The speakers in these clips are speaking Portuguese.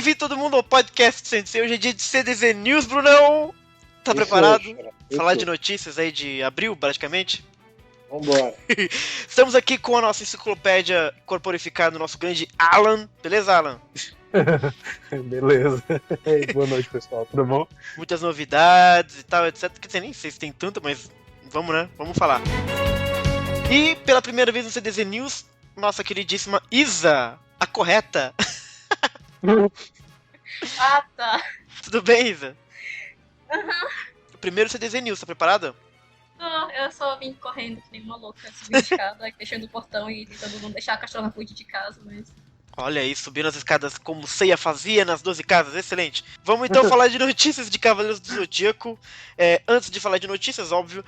bem-vindo todo mundo ao podcast Sensei. Hoje é dia de CDZ News, Brunão. Tá preparado? Falar de notícias aí de abril, praticamente? Vambora. Estamos aqui com a nossa enciclopédia corporificada, nosso grande Alan. Beleza, Alan? Beleza. Boa noite, pessoal. Tudo bom? Muitas novidades e tal, etc. Quer dizer, nem sei se tem tanto, mas vamos, né? Vamos falar. E pela primeira vez no CDZ News, nossa queridíssima Isa, a correta. Ah, tá. Tudo bem, Isa? Aham. Primeiro CDZ News, tá preparada? Eu só vim correndo que nem uma louca, subindo de escada, fechando o portão e tentando não deixar a cachorra fugir de casa, mas... Olha aí, subindo as escadas como Seiya fazia nas 12 casas, excelente. Vamos então falar de notícias de Cavaleiros do Zodíaco. Antes de falar de notícias, óbvio,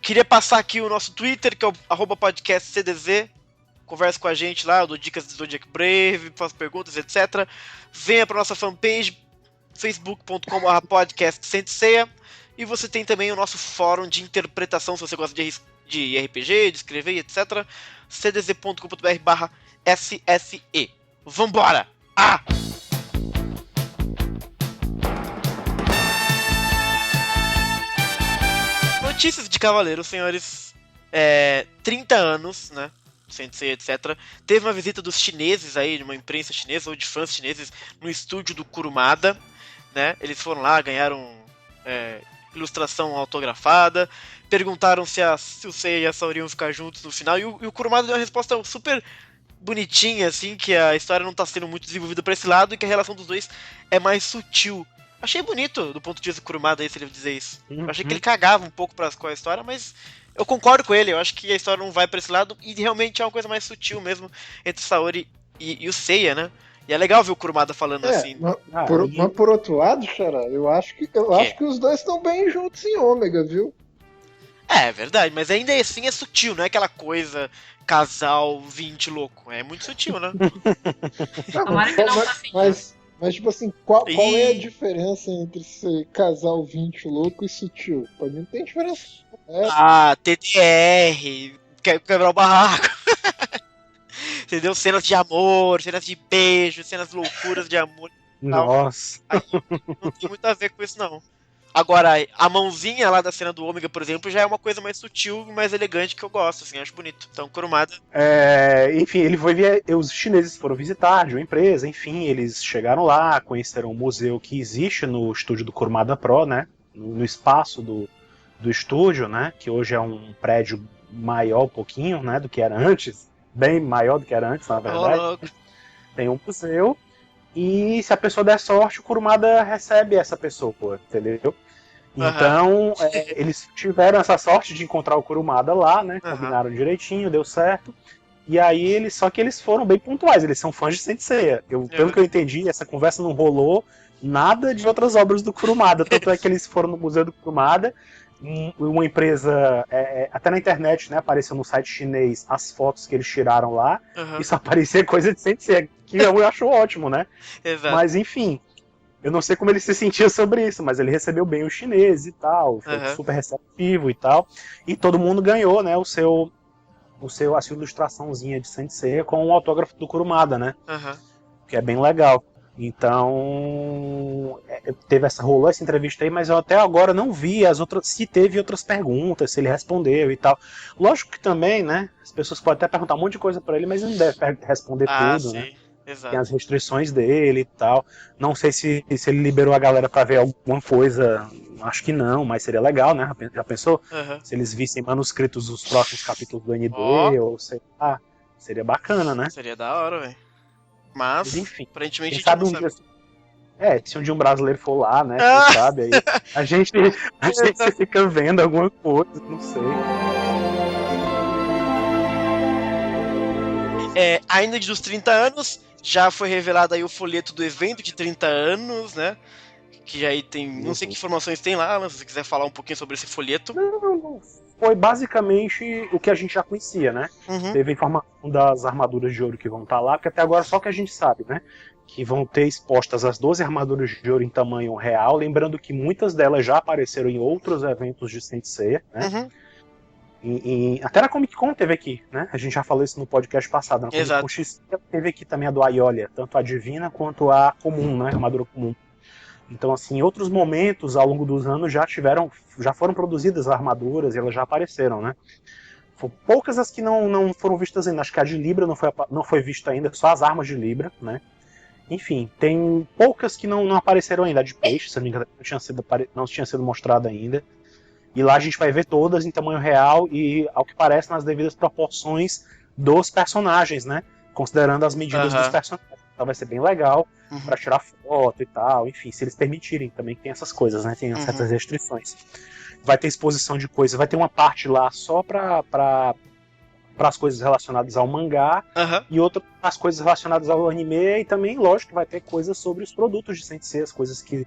queria passar aqui o nosso Twitter, que é o @podcastcdz. Converse com a gente lá, eu dou dicas de Zodiac Brave, faço perguntas, etc. Venha para nossa fanpage, facebook.com/podcastsenseiya. E você tem também o nosso fórum de interpretação, se você gosta de RPG, de escrever, etc. cdz.com.br/sse. Vambora! Notícias de Cavaleiros, senhores. 30 anos, né? Sensei, etc. Teve uma visita dos chineses aí, de uma imprensa chinesa ou de fãs chineses, no estúdio do Kurumada, né? Eles foram lá, ganharam ilustração autografada, perguntaram se o Seiya e a Saori iam ficar juntos no final, e o Kurumada deu uma resposta super bonitinha, assim, que a história não tá sendo muito desenvolvida pra esse lado e que a relação dos dois é mais sutil. Achei bonito do ponto de vista do Kurumada aí, se ele dizer isso. Eu achei que ele cagava um pouco com a história, mas eu concordo com ele, eu acho que a história não vai pra esse lado e realmente é uma coisa mais sutil mesmo entre Saori e o Seiya, né? E é legal ver o Kurumada falando assim. Mas por outro lado, Xará, eu acho que os dois estão bem juntos em Ômega, viu? É verdade, mas ainda assim é sutil, não é aquela coisa casal 20 louco. É muito sutil, né? Tomara que não tá assim. Mas tipo assim, qual é a diferença entre ser casal 20 louco e sutil? Pra mim não tem diferença. TDR, quebrar o barraco. Entendeu? Cenas de amor, cenas de beijo, cenas loucuras de amor. Nossa. Não tem muito a ver com isso, não. Agora, a mãozinha lá da cena do Ômega, por exemplo, já é uma coisa mais sutil e mais elegante que eu gosto, assim, acho bonito. Então, Kurumada... Enfim, ele foi os chineses foram visitar de uma empresa, enfim, eles chegaram lá, conheceram um museu que existe no estúdio do Kurumada Pro, né? No espaço do estúdio, né? Que hoje é um prédio maior um pouquinho, né? Do que era antes. Bem maior do que era antes, na verdade. Tem um museu. E se a pessoa der sorte, o Kurumada recebe essa pessoa, entendeu? Então, eles tiveram essa sorte de encontrar o Kurumada lá, né? Combinaram direitinho, deu certo. E aí, só que eles foram bem pontuais, eles são fãs de Senseiya. Pelo que eu entendi, essa conversa não rolou nada de outras obras do Kurumada. Tanto é que eles foram no museu do Kurumada, uma empresa, até na internet, né, apareceu no site chinês as fotos que eles tiraram lá, e só aparecia coisa de Senseiya, que eu acho ótimo, né? Exato. Mas enfim, eu não sei como ele se sentia sobre isso, mas ele recebeu bem os chineses e tal, foi super receptivo e tal, e todo mundo ganhou, né, a sua ilustraçãozinha de Senseiya com o autógrafo do Kurumada, né? Que é bem legal. Então, rolou essa entrevista aí, mas eu até agora não vi se teve outras perguntas, se ele respondeu e tal. Lógico que também, né, as pessoas podem até perguntar um monte de coisa pra ele, mas ele não deve responder tudo, sim. né? Exato. Tem as restrições dele e tal. Não sei se ele liberou a galera pra ver alguma coisa, acho que não, mas seria legal, né? Já pensou? Se eles vissem manuscritos dos próximos capítulos do ND, ou sei lá, seria bacana, né? Seria da hora, velho. Mas, enfim, aparentemente, quem sabe se um dia um brasileiro for lá, né? Quem sabe aí a gente fica vendo alguma coisa, não sei. Ainda dos 30 anos, já foi revelado aí o folheto do evento de 30 anos, né? Que aí tem. Não sei que informações tem lá, mas se você quiser falar um pouquinho sobre esse folheto. Não. Foi basicamente o que a gente já conhecia, né? Teve a informação das armaduras de ouro que vão estar lá, porque até agora só que a gente sabe, né? Que vão ter expostas as 12 armaduras de ouro em tamanho real, lembrando que muitas delas já apareceram em outros eventos de Senseiya, né? Até na Comic Con teve aqui, né? A gente já falou isso no podcast passado. Na Comic Exato. Con X teve aqui também a do Aiolia, tanto a divina quanto a comum, né? A armadura comum. Então, assim, em outros momentos, ao longo dos anos, já foram produzidas armaduras e elas já apareceram, né? Foram poucas as que não foram vistas ainda. Acho que a de Libra não foi vista ainda, só as armas de Libra, né? Enfim, tem poucas que não apareceram ainda. A de peixe, se não me engano, não tinha sido mostrada ainda. E lá a gente vai ver todas em tamanho real e, ao que parece, nas devidas proporções dos personagens, né? Considerando as medidas dos personagens. Então vai ser bem legal pra tirar foto e tal. Enfim, se eles permitirem também, que tem essas coisas, né? Tem certas restrições. Vai ter exposição de coisas. Vai ter uma parte lá só para as coisas relacionadas ao mangá e outra as coisas relacionadas ao anime, e também, lógico, que vai ter coisas sobre os produtos de Sensei, as coisas que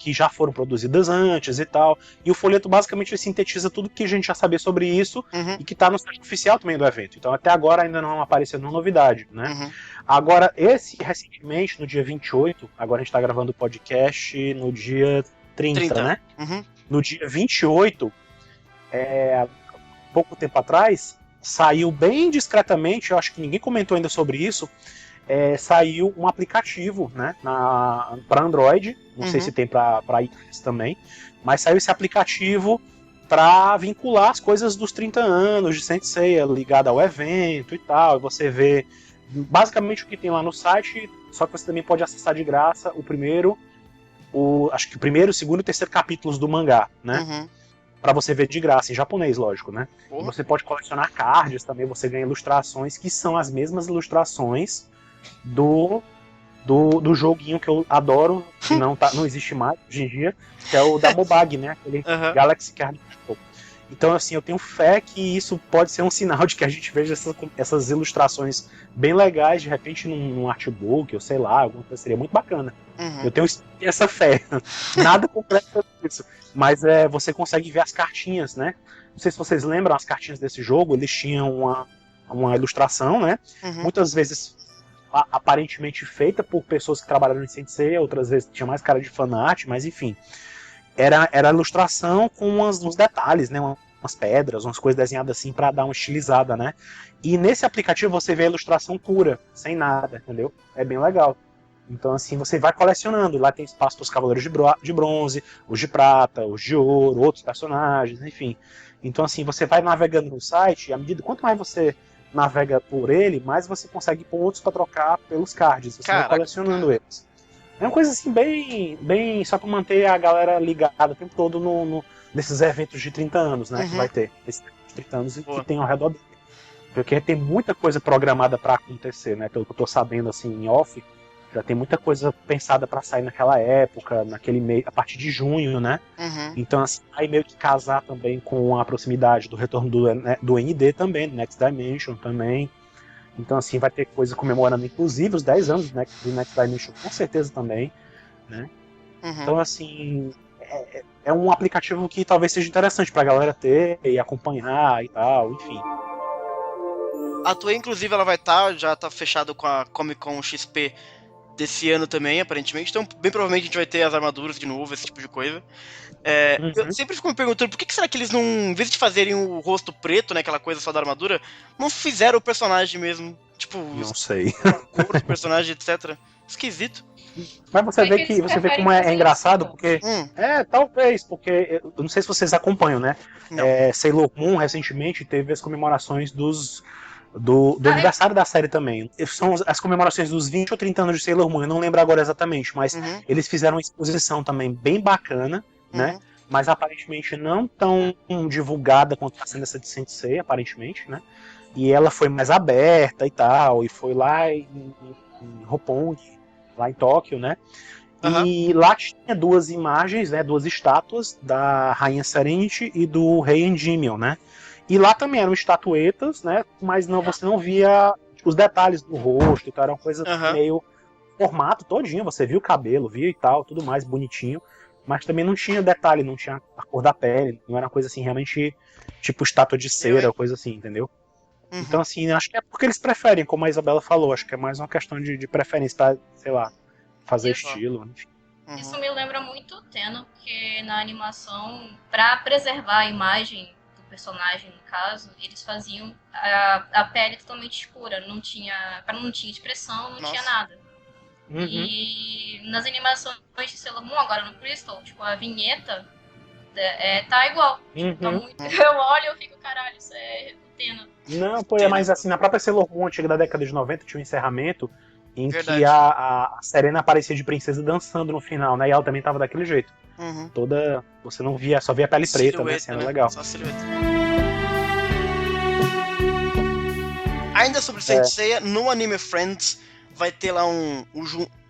já foram produzidas antes e tal. E o folheto basicamente sintetiza tudo que a gente já sabia sobre isso e que está no site oficial também do evento. Então até agora ainda não apareceu nenhuma novidade, né? Agora, recentemente, no dia 28, agora a gente está gravando o podcast no dia 30. Né? No dia 28, pouco tempo atrás, saiu bem discretamente, eu acho que ninguém comentou ainda sobre isso, saiu um aplicativo, né, para Android, não sei se tem para iOS também, mas saiu esse aplicativo para vincular as coisas dos 30 anos de Saint Seiya ligado ao evento e tal, e você vê basicamente o que tem lá no site, só que você também pode acessar de graça acho que o primeiro, o segundo e o terceiro capítulos do mangá, né? Pra você ver de graça, em japonês, lógico, né? E você pode colecionar cards também, você ganha ilustrações que são as mesmas ilustrações do joguinho que eu adoro, que não existe mais hoje em dia, que é o da Mobag, né? Aquele Galaxy Card. Então, assim, eu tenho fé que isso pode ser um sinal de que a gente veja essas ilustrações bem legais, de repente num artbook, ou sei lá, alguma coisa, seria muito bacana. Eu tenho essa fé. Nada concreto sobre isso. Mas você consegue ver as cartinhas, né? Não sei se vocês lembram, as cartinhas desse jogo, eles tinham uma ilustração, né? Muitas vezes aparentemente feita por pessoas que trabalharam em Sensei, outras vezes tinha mais cara de fanart, mas enfim. Era a ilustração com uns detalhes, né? Umas pedras, umas coisas desenhadas assim para dar uma estilizada, né? E nesse aplicativo você vê a ilustração pura, sem nada, entendeu? É bem legal. Então, assim, você vai colecionando. Lá tem espaço para os cavaleiros de bronze, os de prata, os de ouro, outros personagens, enfim. Então, assim, você vai navegando no site, e à medida quanto mais você navega por ele, mais você consegue pontos para trocar pelos cards. Você vai colecionando eles. É uma coisa assim, bem só para manter a galera ligada o tempo todo nesses eventos de 30 anos, né? Que vai ter. Esses 30 anos que tem ao redor dele. Porque tem muita coisa programada para acontecer, né? Pelo que eu tô sabendo, assim, em off, já tem muita coisa pensada para sair naquela época, naquele mês, a partir de junho, né? Então, assim, vai meio que casar também com a proximidade do retorno do ND também, do Next Dimension também. Então, assim, vai ter coisa comemorando, inclusive, os 10 anos do Next Dimension, com certeza também, né? Então, assim, é um aplicativo que talvez seja interessante pra galera ter e acompanhar e tal, enfim. A Toei, inclusive, ela já tá fechado com a Comic Con XP desse ano também, aparentemente. Então, bem provavelmente a gente vai ter as armaduras de novo, esse tipo de coisa. Eu sempre fico me perguntando por que será que eles não, em vez de fazerem o rosto preto, né, aquela coisa só da armadura, não fizeram o personagem mesmo? Tipo, não sei. A cor do personagem, etc. Esquisito. Mas você vê como é engraçado, porque. Talvez, porque. Eu não sei se vocês acompanham, né? Sailor Moon recentemente teve as comemorações do aniversário da série também. São as comemorações dos 20 ou 30 anos de Sailor Moon, eu não lembro agora exatamente, mas eles fizeram uma exposição também bem bacana, né? Mas aparentemente não tão divulgada quanto está sendo essa de Sensei, aparentemente, né? E ela foi mais aberta e tal, e foi lá em Roppongi, lá em Tóquio, né? E lá tinha duas imagens, né? Duas estátuas da Rainha Serenity e do Rei Endymion, né? E lá também eram estatuetas, né? Mas você não via os detalhes do rosto, então era uma coisa meio formato todinho, você viu o cabelo, viu e tal, tudo mais bonitinho, mas também não tinha detalhe, não tinha a cor da pele, não era uma coisa assim realmente tipo estátua de cera, coisa assim, entendeu? Então assim, acho que é porque eles preferem, como a Isabela falou, acho que é mais uma questão de preferência pra, sei lá, fazer estilo, enfim. Isso me lembra muito Tenno, que na animação, pra preservar a imagem do personagem, no caso, eles faziam a pele totalmente escura, não tinha expressão, não tinha nada. Uhum. E nas animações de Sailor Moon, agora no Crystal, tipo, a vinheta tá igual. Tipo, tá muito... Eu olho e eu fico, caralho, isso é Utena. Não, pô, é mais assim, na própria Sailor Moon antiga da década de 90 tinha um encerramento em Verdade. que a Serena aparecia de princesa dançando no final, né? E ela também tava daquele jeito. Uhum. Toda. Você não via, só via a pele preta, né? Assim, era legal. Só silhueta. Ainda sobre Saint Seiya, no Anime Friends vai ter lá um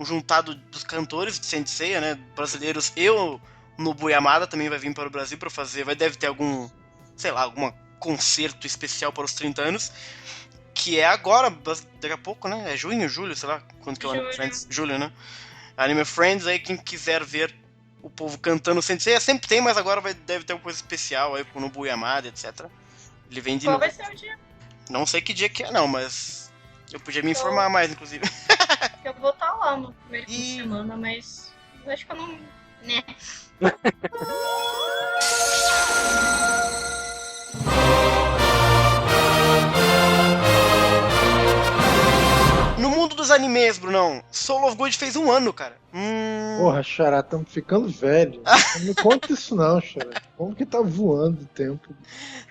juntado dos cantores de Saint Seiya, né? Brasileiros. Eu, Nobu Yamada, também vai vir para o Brasil para fazer. Deve ter algum, sei lá, algum concerto especial para os 30 anos. Que é agora, daqui a pouco, né? É junho, julho, sei lá. Quando que é o Anime Friends? Julho, né? Anime Friends, aí quem quiser ver o povo cantando Saint Seiya, sempre tem, mas agora deve ter alguma coisa especial aí com o Nobu Yamada, etc. Ele vem de Qual novo. vai ser o dia? Não sei que dia que é, não, mas eu podia me informar mais, inclusive. Eu vou estar lá no primeiro fim de semana, mas eu acho que eu não... Né? No mundo dos animes, Brunão, Soul of Gold fez 1 ano, cara. Porra, Xará, estamos ficando velho. Não me conta isso não, Xará. Como que tá voando o tempo?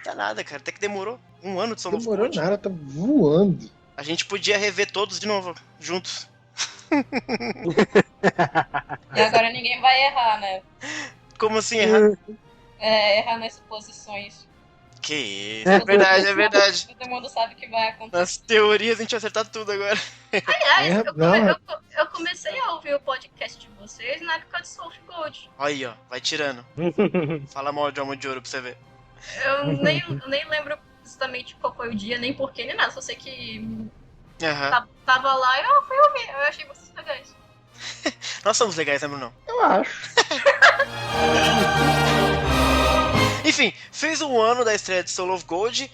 Tá nada, cara. Até que demorou 1 ano de Soul of Demorou Gold. nada, tá voando. A gente podia rever todos de novo, juntos. E agora ninguém vai errar, né? Como assim errar? Errar nas suposições. Que isso, é verdade, é verdade. Todo mundo sabe o que vai acontecer. Nas teorias a gente vai acertar tudo agora. Aliás, não. eu comecei a ouvir o podcast de vocês na época de Soul of Gold. Aí, ó, vai tirando. Fala mal de Alma de Ouro pra você ver. Eu nem lembro exatamente qual foi o dia, nem porquê, nem nada. Só sei que tava lá e eu fui ouvir. Eu achei vocês legais. Nós somos legais, né, Bruno? Eu acho. Enfim, fez 1 ano da estreia de Soul of Gold.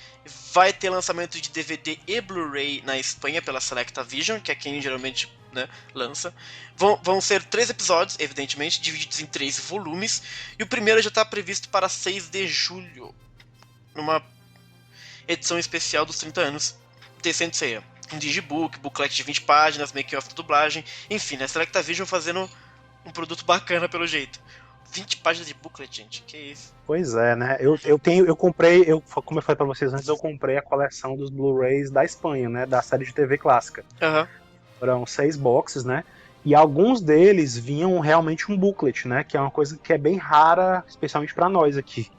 Vai ter lançamento de DVD e Blu-ray na Espanha pela Selecta Vision, que é quem geralmente, né, lança. Vão ser 3 episódios, evidentemente, divididos em 3 volumes. E o primeiro já está previsto para 6 de julho, numa edição especial dos 30 anos de Saint Seiya. Um digibook, booklet de 20 páginas, making-off da dublagem. Enfim, né, Selecta Vision fazendo um produto bacana pelo jeito. 20 páginas de booklet, gente, que isso. Pois é, né? Eu comprei, como eu falei pra vocês antes, eu comprei a coleção dos Blu-rays da Espanha, né? Da série de TV clássica. Foram 6 boxes, né? E alguns deles vinham realmente um booklet, né? Que é uma coisa que é bem rara, especialmente pra nós aqui.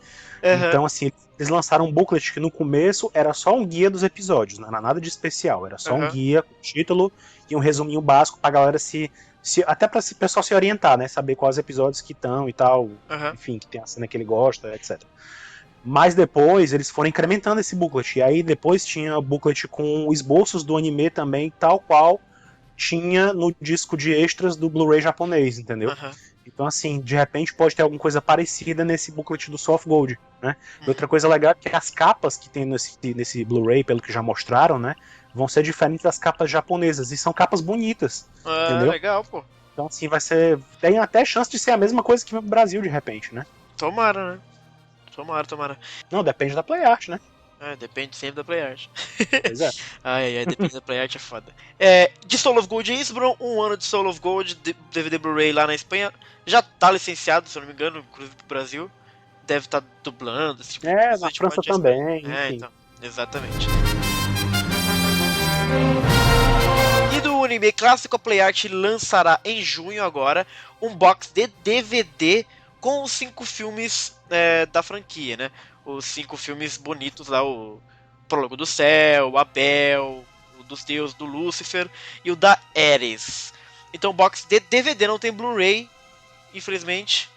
Então, assim, eles lançaram um booklet que no começo era só um guia dos episódios, não era nada de especial, era só um guia com título e um resuminho básico pra galera até para o pessoal se orientar, né? Saber quais episódios que estão e tal. Enfim, que tem a cena que ele gosta, etc. Mas depois eles foram incrementando esse booklet. E aí depois tinha booklet com esboços do anime também, tal qual tinha no disco de extras do Blu-ray japonês, entendeu? Então, assim, de repente pode ter alguma coisa parecida nesse booklet do Soul of Gold, né? E outra coisa legal é que as capas que tem nesse Blu-ray, pelo que já mostraram, né? Vão ser diferentes das capas japonesas. E são capas bonitas. Entendeu? Legal, pô. Então, assim, vai ser. Tem até chance de ser a mesma coisa que no Brasil, de repente, né? Tomara, né? Tomara. Não, depende da PlayArt, né? Depende sempre da PlayArt. Pois é. Ai, depende da PlayArt, é foda. De Soul of Gold é isso, Bruno. 1 ano de Soul of Gold, DVD Blu-ray lá na Espanha. Já tá licenciado, se eu não me engano, inclusive pro Brasil. Deve estar dublando, esse tipo de coisa. Na França também. Enfim. Então, exatamente. E do anime clássico, a PlayArt lançará em junho agora um box de DVD com os 5 filmes da franquia, né? Os 5 filmes bonitos lá, o Prólogo do Céu, o Abel, o dos Deuses, do Lúcifer e o da Ares. Então o box de DVD não tem Blu-ray, infelizmente,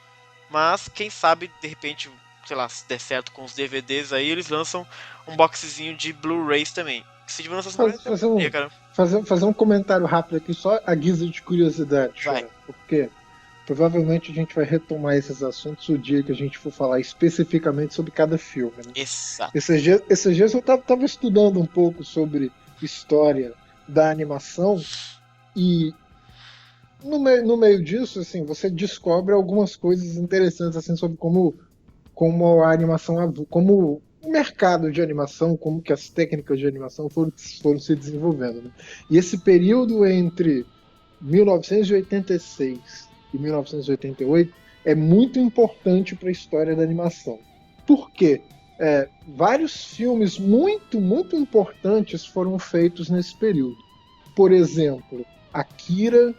mas quem sabe, de repente, sei lá, se der certo com os DVDs aí, eles lançam um boxzinho de Blu-rays também. Se tiver lançar fazer um comentário rápido aqui, só a guisa de curiosidade, vai. Porque provavelmente a gente vai retomar esses assuntos o dia que a gente for falar especificamente sobre cada filme, né? Exato. Esses dias eu tava estudando um pouco sobre história da animação e no meio disso, assim, você descobre algumas coisas interessantes assim sobre como a animação, como o mercado de animação, como que as técnicas de animação foram se desenvolvendo. Né? E esse período entre 1986 e 1988 é muito importante para a história da animação. Por quê? Vários filmes muito, muito importantes foram feitos nesse período. Por exemplo, Akira,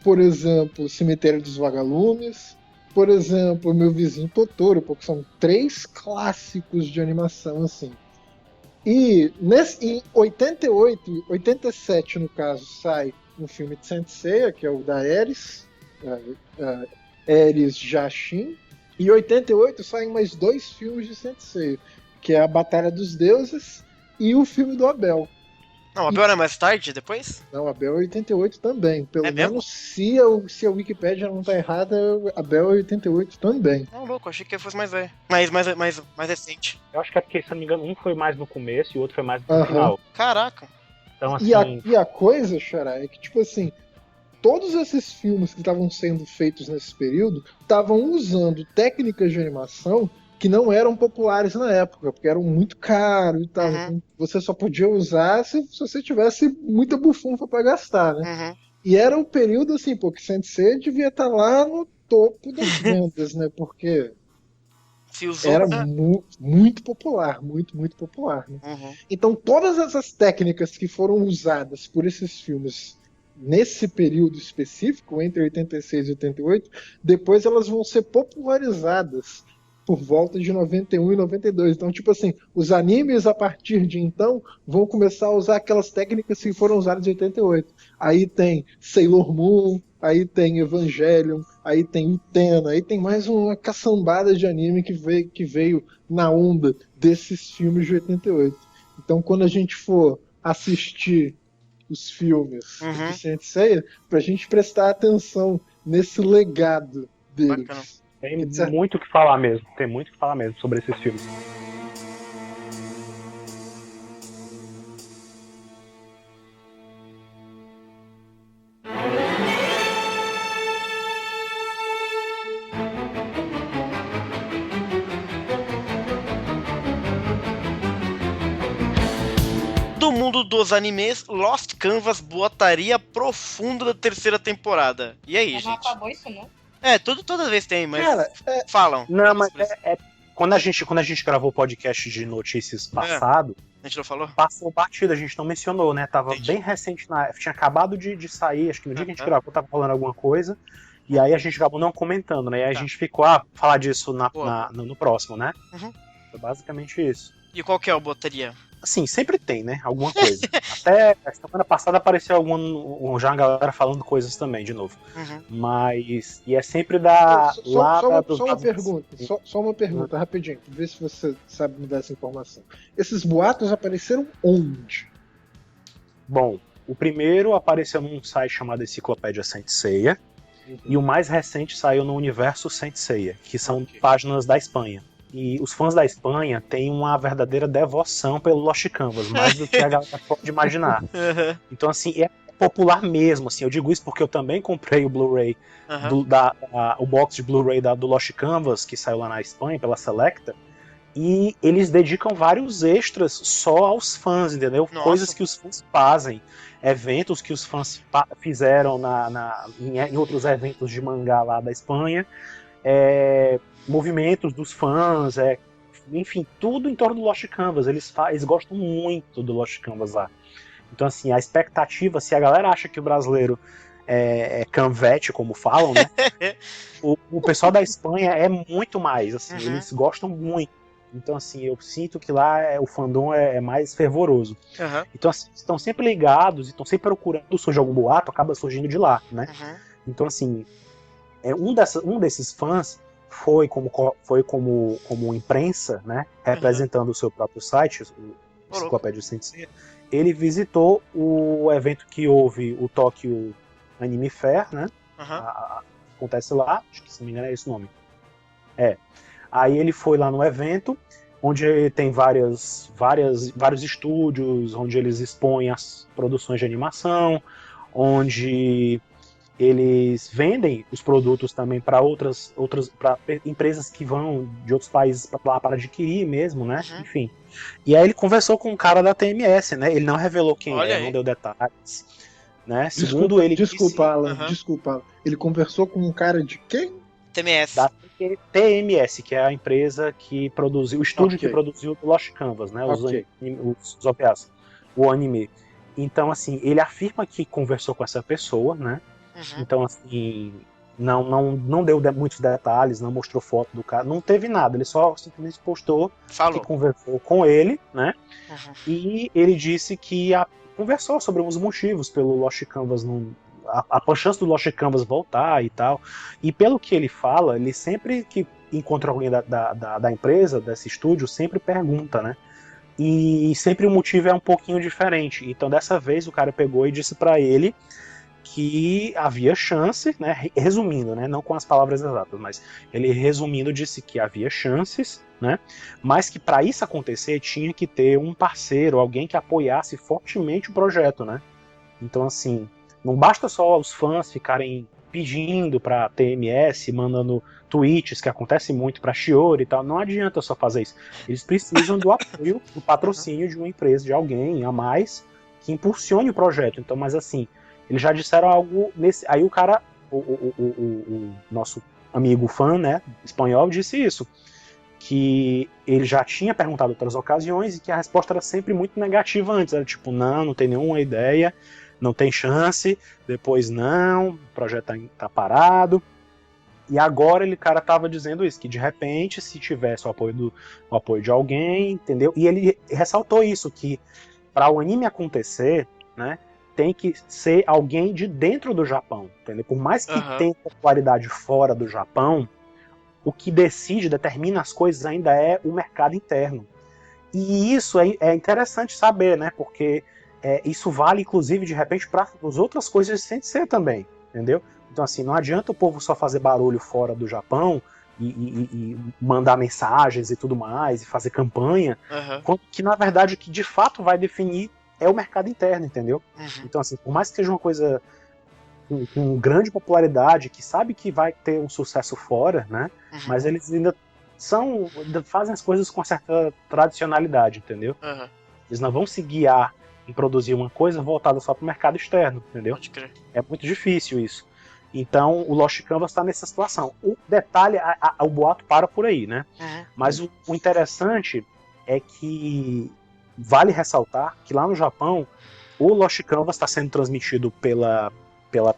por exemplo, Cemitério dos Vagalumes, por exemplo, Meu Vizinho Totoro, porque são 3 clássicos de animação assim. E em 88, 87 no caso, sai um filme de Saint Seiya, que é o da Ares, Ares Jashin, e em 88 saem mais 2 filmes de Saint Seiya, que é a Batalha dos Deuses e o filme do Abel. Não, o Abel era mais tarde, depois? Não, Abel é 88 também. Pelo mesmo? menos se a Wikipédia não tá errada, Abel é 88 também. Não, louco, achei que fosse mais velho. Mais recente. Eu acho que é porque, se não me engano, um foi mais no começo e o outro foi mais no final. Caraca. Então, assim... E a coisa, Xará, é que, tipo assim, todos esses filmes que estavam sendo feitos nesse período estavam usando técnicas de animação que não eram populares na época, porque eram muito caros e tal. Então, você só podia usar se você tivesse muita bufunfa para gastar, né? E era um período assim, pô, que Sensei devia estar lá no topo das vendas, né? Porque era muito popular, muito, muito popular. Né? Então, todas essas técnicas que foram usadas por esses filmes nesse período específico, entre 86 e 88, depois elas vão ser popularizadas por volta de 91 e 92. Então, tipo assim, os animes a partir de então vão começar a usar aquelas técnicas que foram usadas em 88. Aí tem Sailor Moon, aí tem Evangelion, aí tem Utena, aí tem mais uma caçambada de anime que veio na onda desses filmes de 88. Então, quando a gente for assistir os filmes de Saint Seiya, pra gente prestar atenção nesse legado deles. Bacana. Tem muito o que falar mesmo. Tem muito o que falar mesmo sobre esses filmes. Do mundo dos animes, Lost Canvas botaria profunda da 3ª temporada. E aí, Não gente? acabou isso, não? Toda vez tem, mas Cara, falam. Não, mas quando a gente gravou o podcast de notícias passado, A gente não falou? passou batido, a gente não mencionou, né? Tava Entendi. bem recente, tinha acabado de sair, acho que no dia que a gente gravou tava falando alguma coisa, e aí a gente acabou não comentando, né? E aí a gente ficou, falar disso no próximo, né? Foi basicamente isso. E qual que é o botaria? Assim, sempre tem, né? Alguma coisa. Até a semana passada apareceu já uma galera falando coisas também, de novo. Mas. E é sempre Só uma pergunta, rapidinho. Vê se você sabe me dar essa informação. Esses boatos apareceram onde? Bom, o primeiro apareceu num site chamado Enciclopédia Saint Seiya. E o mais recente saiu no Universo Saint Seiya, que são páginas da Espanha. E os fãs da Espanha têm uma verdadeira devoção pelo Lost Canvas, mais do que a galera pode imaginar. Então, assim, é popular mesmo, assim. Eu digo isso porque eu também comprei o Blu-ray, o box de Blu-ray do Lost Canvas, que saiu lá na Espanha, pela Selecta, e eles dedicam vários extras só aos fãs, entendeu? Nossa. Coisas que os fãs fazem, eventos que os fãs fizeram em outros eventos de mangá lá da Espanha, movimentos dos fãs, enfim, tudo em torno do Lost Canvas. Eles gostam muito do Lost Canvas lá. Então, assim, a expectativa, se a galera acha que o brasileiro é canvete, como falam, né? o pessoal da Espanha é muito mais, assim, eles gostam muito. Então, assim, eu sinto que lá o fandom é mais fervoroso. Então, assim, estão sempre ligados e estão sempre procurando, surge algum boato, acaba surgindo de lá, né? Então, assim, um desses fãs foi como imprensa, né, representando o seu próprio site, o Enciclopédia Saint Seiya. Ele visitou o evento que houve, o Tokyo Anime Fair, né? Acontece lá, acho que se não me engano é esse o nome. Aí ele foi lá no evento, onde tem vários estúdios, onde eles expõem as produções de animação, onde eles vendem os produtos também para outras para empresas que vão de outros países para lá para adquirir mesmo, né? Enfim. E aí ele conversou com um cara da TMS, né? Ele não revelou quem não deu detalhes, né? Segundo ele desculpa, Alan. Ele conversou com um cara de quem? TMS. Da TMS, que é a empresa que produziu, o estúdio que produziu o Lost Canvas, né? Os OVAs, o anime. Então, assim, ele afirma que conversou com essa pessoa, né? Então, assim, não deu muitos detalhes, não mostrou foto do cara, não teve nada, ele só simplesmente postou que conversou com ele, né? E ele disse que conversou sobre os motivos pelo Lost Canvas, a chance do Lost Canvas voltar e tal. E pelo que ele fala, ele sempre que encontra alguém da empresa, desse estúdio, sempre pergunta, né? E sempre o motivo é um pouquinho diferente. Então, dessa vez, o cara pegou e disse pra ele que havia chance, né, resumindo, né, não com as palavras exatas, mas ele resumindo disse que havia chances, né, mas que para isso acontecer tinha que ter um parceiro, alguém que apoiasse fortemente o projeto, né. Então, assim, não basta só os fãs ficarem pedindo para TMS, mandando tweets, que acontece muito para Shiori e tal, não adianta só fazer isso. Eles precisam do apoio, do patrocínio de uma empresa, de alguém a mais que impulsione o projeto. Então, mas assim, eles já disseram algo nesse. Aí o cara, o nosso amigo fã, né, espanhol, disse isso. Que ele já tinha perguntado em outras ocasiões e que a resposta era sempre muito negativa antes. Era tipo, não tem nenhuma ideia, não tem chance, depois não, o projeto tá parado. E agora o cara tava dizendo isso, que de repente, se tivesse o apoio de alguém, entendeu? E ele ressaltou isso, que para o anime acontecer, né, tem que ser alguém de dentro do Japão, entendeu? Por mais que tenha popularidade fora do Japão, o que determina as coisas ainda é o mercado interno. E isso é interessante saber, né? Porque isso vale, inclusive, de repente, para as outras coisas sem ser também, entendeu? Então, assim, não adianta o povo só fazer barulho fora do Japão e mandar mensagens e tudo mais, e fazer campanha, que, na verdade, o que de fato vai definir é o mercado interno, entendeu? Então, assim, por mais que seja uma coisa com grande popularidade, que sabe que vai ter um sucesso fora, né? Mas eles ainda fazem as coisas com uma certa tradicionalidade, entendeu? Eles não vão se guiar em produzir uma coisa voltada só para o mercado externo, entendeu? Pode crer. É muito difícil isso. Então, o Lost Canvas está nessa situação. O detalhe, o boato para por aí, né? Mas o interessante é que vale ressaltar que lá no Japão, o Lost Canvas está sendo transmitido pela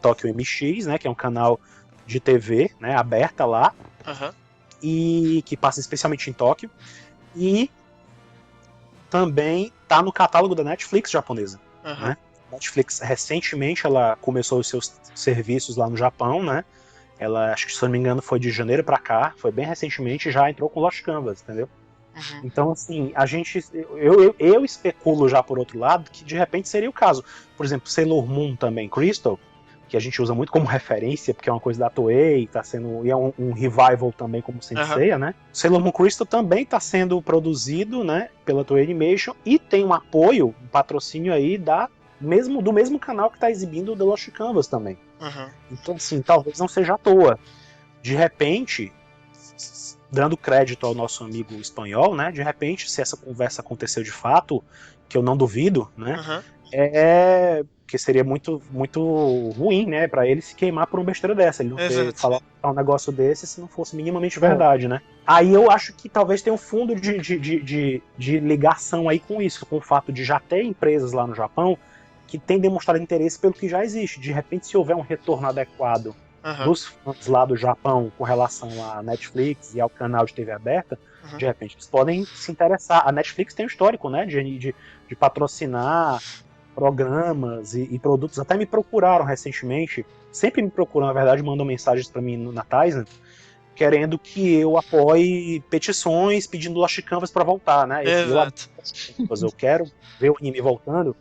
Tokyo MX, né, que é um canal de TV, né, aberta lá, e que passa especialmente em Tóquio, e também está no catálogo da Netflix japonesa. Né? Netflix, recentemente, ela começou os seus serviços lá no Japão, né? Ela, acho que, se não me engano, foi de janeiro para cá, foi bem recentemente, já entrou com Lost Canvas, entendeu? Então, assim, eu especulo já por outro lado que de repente seria o caso. Por exemplo, Sailor Moon também, Crystal, que a gente usa muito como referência, porque é uma coisa da Toei, e é um revival também como Senseiya, né? Sailor Moon Crystal também está sendo produzido, né, pela Toei Animation e tem um apoio, um patrocínio aí do mesmo canal que está exibindo o The Lost Canvas também. Então, assim, talvez não seja à toa. De repente, dando crédito ao nosso amigo espanhol, né? De repente, se essa conversa aconteceu de fato, que eu não duvido, né? Que seria muito, muito ruim, né? Pra ele se queimar por uma besteira dessa. Ele não ter falar um negócio desse se não fosse minimamente verdade, né? Aí eu acho que talvez tenha um fundo de ligação aí com isso, com o fato de já ter empresas lá no Japão que têm demonstrado interesse pelo que já existe. De repente, se houver um retorno adequado dos fãs lá do Japão com relação à Netflix e ao canal de TV aberta, de repente eles podem se interessar. A Netflix tem um histórico, né, de patrocinar programas e produtos. Até me procuraram recentemente, sempre me procuram, na verdade, mandam mensagens para mim na Tizen, querendo que eu apoie petições pedindo Lost Canvas para voltar, né? Eu quero ver o anime voltando,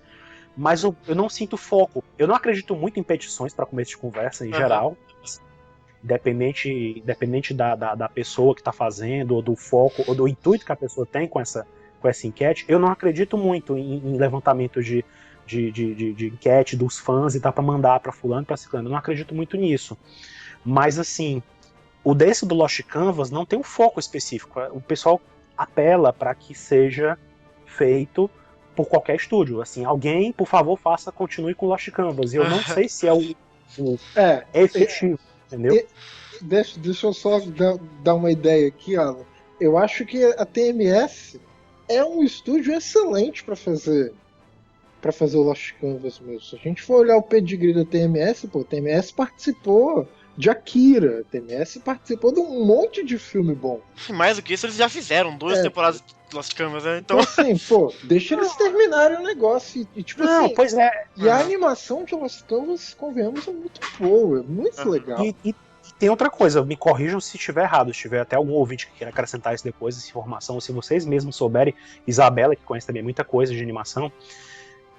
mas eu não sinto foco. Eu não acredito muito em petições para começo de conversa em geral, independente da pessoa que está fazendo, ou do foco, ou do intuito que a pessoa tem com essa enquete. Eu não acredito muito em levantamento de de enquete dos fãs e tá pra mandar pra fulano, pra ciclano. Eu não acredito muito nisso. Mas, assim, o desse do Lost Canvas não tem um foco específico. O pessoal apela para que seja feito por qualquer estúdio. Assim, alguém, por favor, continue com Lost Canvas. E eu não sei se é efetivo, entendeu? Deixa eu só dar uma ideia aqui, Alan. Eu acho que a TMS é um estúdio excelente para fazer o Lost Canvas mesmo. Se a gente for olhar o pedigree da TMS, pô, a TMS participou de Akira, a TMS participou de um monte de filme bom. Mais do que isso, eles já fizeram 2 temporadas de Lost Canvas, né? Então assim, pô, deixa eles terminarem o negócio. E tipo assim, pois é. E a animação de Lost Canvas, convenhamos, é muito boa, é muito legal. E tem outra coisa, me corrijam se estiver errado, se tiver até algum ouvinte que queira acrescentar isso depois, essa informação, ou se vocês mesmos souberem, Isabela, que conhece também muita coisa de animação,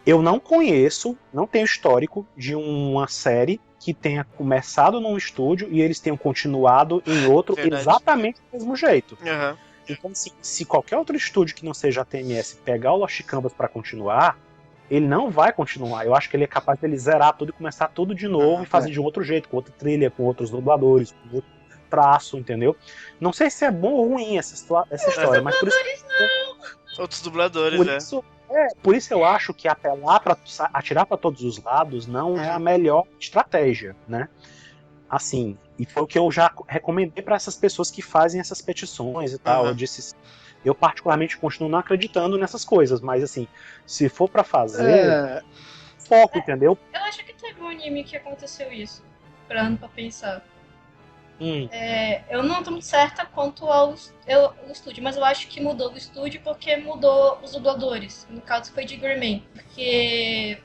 eu não tenho histórico de uma série que tenha começado num estúdio e eles tenham continuado em outro exatamente do mesmo jeito. Uhum. Então, assim, se qualquer outro estúdio que não seja a TMS pegar o Lost Canvas pra continuar, ele não vai continuar. Eu acho que ele é capaz de ele zerar tudo e começar tudo de novo e fazer de um outro jeito, com outra trilha, com outros dubladores, com outro traço, entendeu? Não sei se é bom ou ruim essa história, mas por isso... Outros dubladores, por isso eu acho que atirar para todos os lados não é a melhor estratégia, né? Assim, e foi o que eu já recomendei para essas pessoas que fazem essas petições e tal. Eu particularmente continuo não acreditando nessas coisas, mas assim, se for para fazer, foco, entendeu? Eu acho que teve um anime que aconteceu isso, parando pra pensar. Eu não tô muito certa quanto ao estúdio, mas eu acho que mudou o estúdio porque mudou os dubladores. No caso foi de Green Man, porque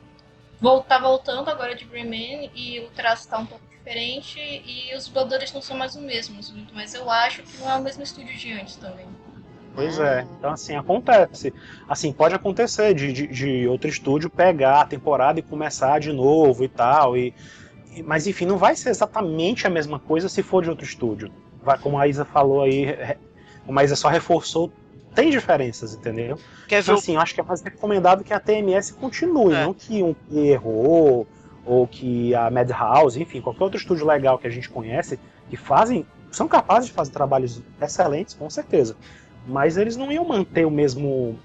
tá voltando agora de Green Man e o traço tá um pouco diferente e os dubladores não são mais os mesmos. Mas eu acho que não é o mesmo estúdio de antes também. Pois é, então assim, acontece. Assim, pode acontecer de outro estúdio pegar a temporada e começar de novo e tal, mas enfim, não vai ser exatamente a mesma coisa se for de outro estúdio. Como a Isa falou aí, como a Isa só reforçou, tem diferenças, entendeu? Então assim, eu acho que é mais recomendado que a TMS continue, não que um erro ou que a Madhouse, enfim, qualquer outro estúdio legal que a gente conhece, que são capazes de fazer trabalhos excelentes, com certeza. Mas eles não iam manter o mesmo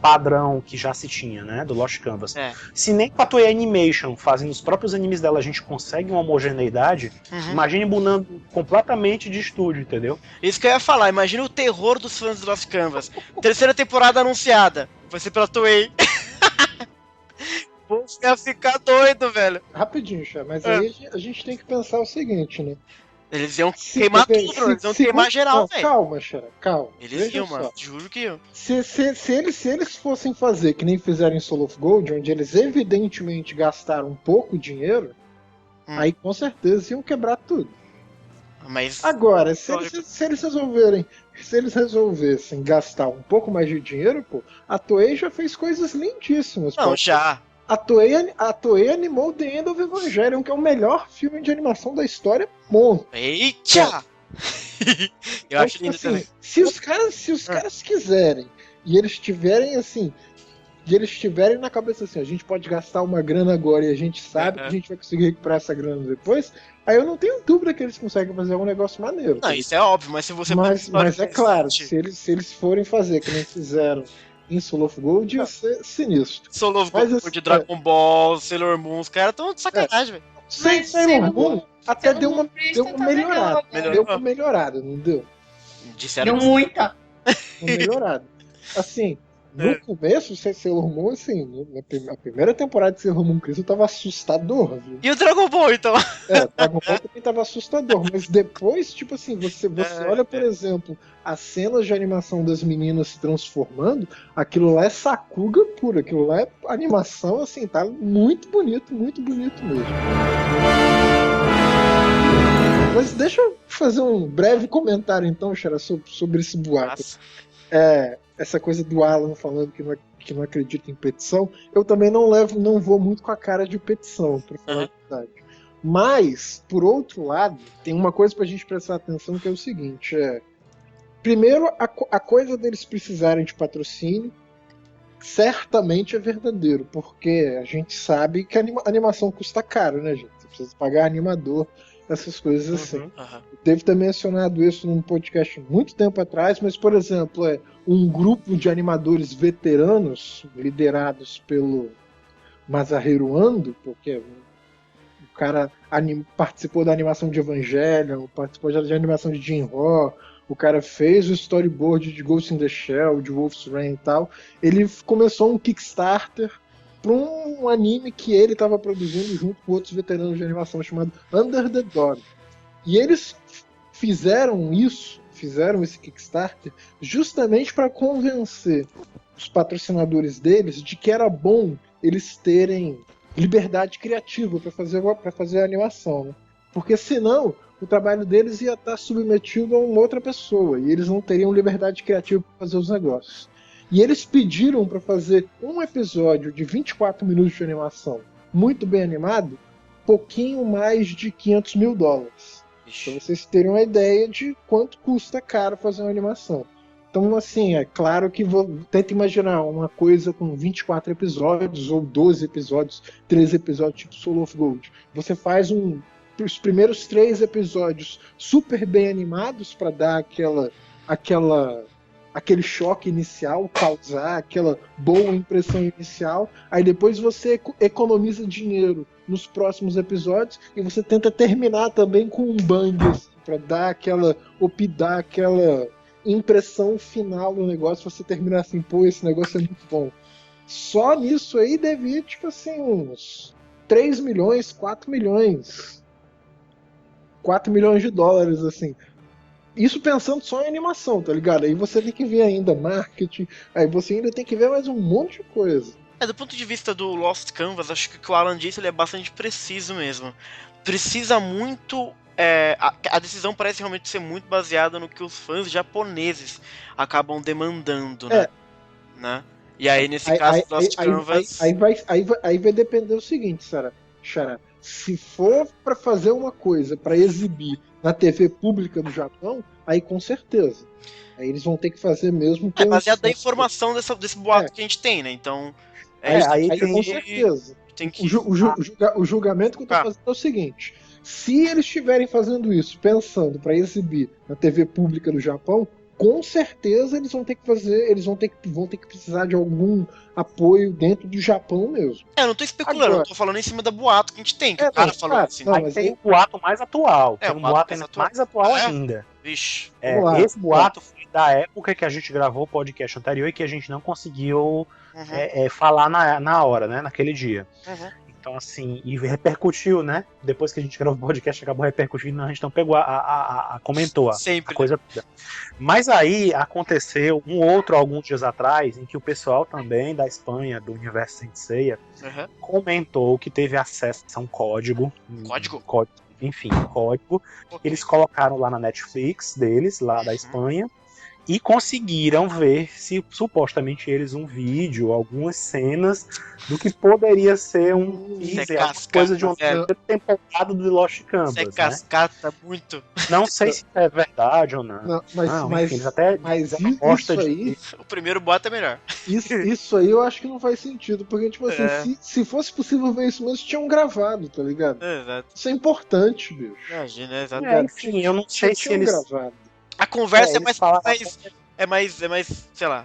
padrão que já se tinha, né, do Lost Canvas. Se nem com a Toei Animation, fazendo os próprios animes dela, a gente consegue uma homogeneidade, imagine mudando completamente de estúdio, entendeu? Isso que eu ia falar, imagina o terror dos fãs do Lost Canvas. 3ª temporada anunciada, vai ser pela Toei. Vou ficar doido, velho. Rapidinho, Chá, mas aí a gente tem que pensar o seguinte, né? Eles iam queimar tudo, eles iam queimar geral, velho. Calma, Xara, calma. Eles iam, mano, juro que iam. Se eles fossem fazer que nem fizeram em Soul of Gold, onde eles evidentemente gastaram pouco dinheiro, aí com certeza iam quebrar tudo. Mas agora, se eles resolvessem gastar um pouco mais de dinheiro, pô, a Toei já fez coisas lindíssimas. Não, já. A Toei animou The End of Evangelion, que é o melhor filme de animação da história, ponto. Eita! Eu acho lindo assim, também. Se os caras quiserem, e eles tiverem assim, na cabeça assim, a gente pode gastar uma grana agora e a gente sabe que a gente vai conseguir recuperar essa grana depois, aí eu não tenho dúvida que eles conseguem fazer um negócio maneiro. Não, isso é óbvio, mas se você... Mas é claro, se eles forem fazer que nem fizeram em Soul of Gold, ia ser sinistro. Soul of Gold, Dragon Ball, Sailor Moon, os caras estão de sacanagem, velho. Sailor Moon até deu uma melhorada. Deu uma melhorada, não deu? Deu muita. Uma melhorada. Assim, no começo, Sailor Moon, assim, na primeira temporada de Sailor Moon Crystal, tava assustador, viu? E o Dragon Ball, então? Dragon Ball também tava assustador, mas depois, tipo assim, você olha, por exemplo, as cenas de animação das meninas se transformando, aquilo lá é Sakuga pura, aquilo lá é animação, assim, tá muito bonito mesmo. Mas deixa eu fazer um breve comentário, então, Xara, sobre esse boato. Essa coisa do Alan falando que não acredita em petição, eu também não vou muito com a cara de petição, pra falar a verdade. Mas, por outro lado, tem uma coisa pra gente prestar atenção, que é o seguinte, primeiro, a coisa deles precisarem de patrocínio, certamente é verdadeiro, porque a gente sabe que a animação custa caro, né, gente? Você precisa pagar animador, essas coisas assim. Eu devo ter mencionado isso num podcast muito tempo atrás, mas, por exemplo, um grupo de animadores veteranos, liderados pelo Masahiro Ando, porque o cara participou da animação de Evangelion, participou de animação de Jinro, o cara fez o storyboard de Ghost in the Shell, de Wolf's Rain e tal. Ele começou um Kickstarter para um anime que ele estava produzindo junto com outros veteranos de animação chamado Under the Dog. E eles fizeram esse Kickstarter justamente para convencer os patrocinadores deles de que era bom eles terem liberdade criativa para fazer a animação, né? Porque senão o trabalho deles ia estar submetido a uma outra pessoa e eles não teriam liberdade criativa para fazer os negócios. E eles pediram para fazer um episódio de 24 minutos de animação muito bem animado, pouquinho mais de $500 mil. Para vocês terem uma ideia de quanto custa caro fazer uma animação. Então, assim, é claro que tenta imaginar uma coisa com 24 episódios, ou 12 episódios, 13 episódios, tipo Soul of Gold. Você faz os primeiros 3 episódios super bem animados para dar aquele choque inicial, causar aquela boa impressão inicial, aí depois você economiza dinheiro nos próximos episódios e você tenta terminar também com um bang, assim, para dar aquela impressão final do negócio, você terminar assim, pô, esse negócio é muito bom. Só nisso aí devia, tipo assim, uns 3 milhões, 4 milhões. 4 milhões de dólares, assim. Isso pensando só em animação, tá ligado? Aí você tem que ver ainda marketing, aí você ainda tem que ver mais um monte de coisa. Do ponto de vista do Lost Canvas, acho que o que o Alan disse ele é bastante preciso mesmo. Precisa muito... a decisão parece realmente ser muito baseada no que os fãs japoneses acabam demandando, né? E aí, nesse caso, Lost Canvas... Aí vai depender do seguinte, Xará. Se for para fazer uma coisa para exibir na TV pública do Japão, aí com certeza. Aí eles vão ter que fazer mesmo... baseado na informação desse boato que a gente tem, né? Então... aí com certeza. O julgamento que eu tô fazendo é o seguinte... Se eles estiverem fazendo isso pensando para exibir na TV pública do Japão, com certeza eles vão ter que precisar de algum apoio dentro do Japão mesmo. Eu não tô especulando, eu tô falando em cima da boato que a gente tem, que o cara falou assim. Não, mas tem um boato mais atual, tem um boato mais atual ainda. Vixe. Esse boato foi da época que a gente gravou o podcast anterior e que a gente não conseguiu falar na hora, né, naquele dia. Então, assim, e repercutiu, né? Depois que a gente gravou o podcast, acabou repercutindo, a gente não pegou comentou sempre, a coisa toda. Mas aí aconteceu alguns dias atrás, em que o pessoal também da Espanha, do Universo Saint Seiya, comentou que teve acesso a um código. Enfim, código. Eles colocaram lá na Netflix deles, lá da Espanha. E conseguiram ver, se supostamente eles, um vídeo, algumas cenas do que poderia ser uma coisa de uma temporada do Lost Canvas. Você cascata muito. Não sei se é verdade ou não. Mas isso aí... O primeiro bota é melhor. Isso aí eu acho que não faz sentido, porque, tipo assim, se fosse possível ver isso mesmo, tinham gravado, tá ligado? Exato. Isso é importante, bicho. Imagina, exatamente. Enfim, eu não sei se eles... gravado. A conversa é mais, sei lá,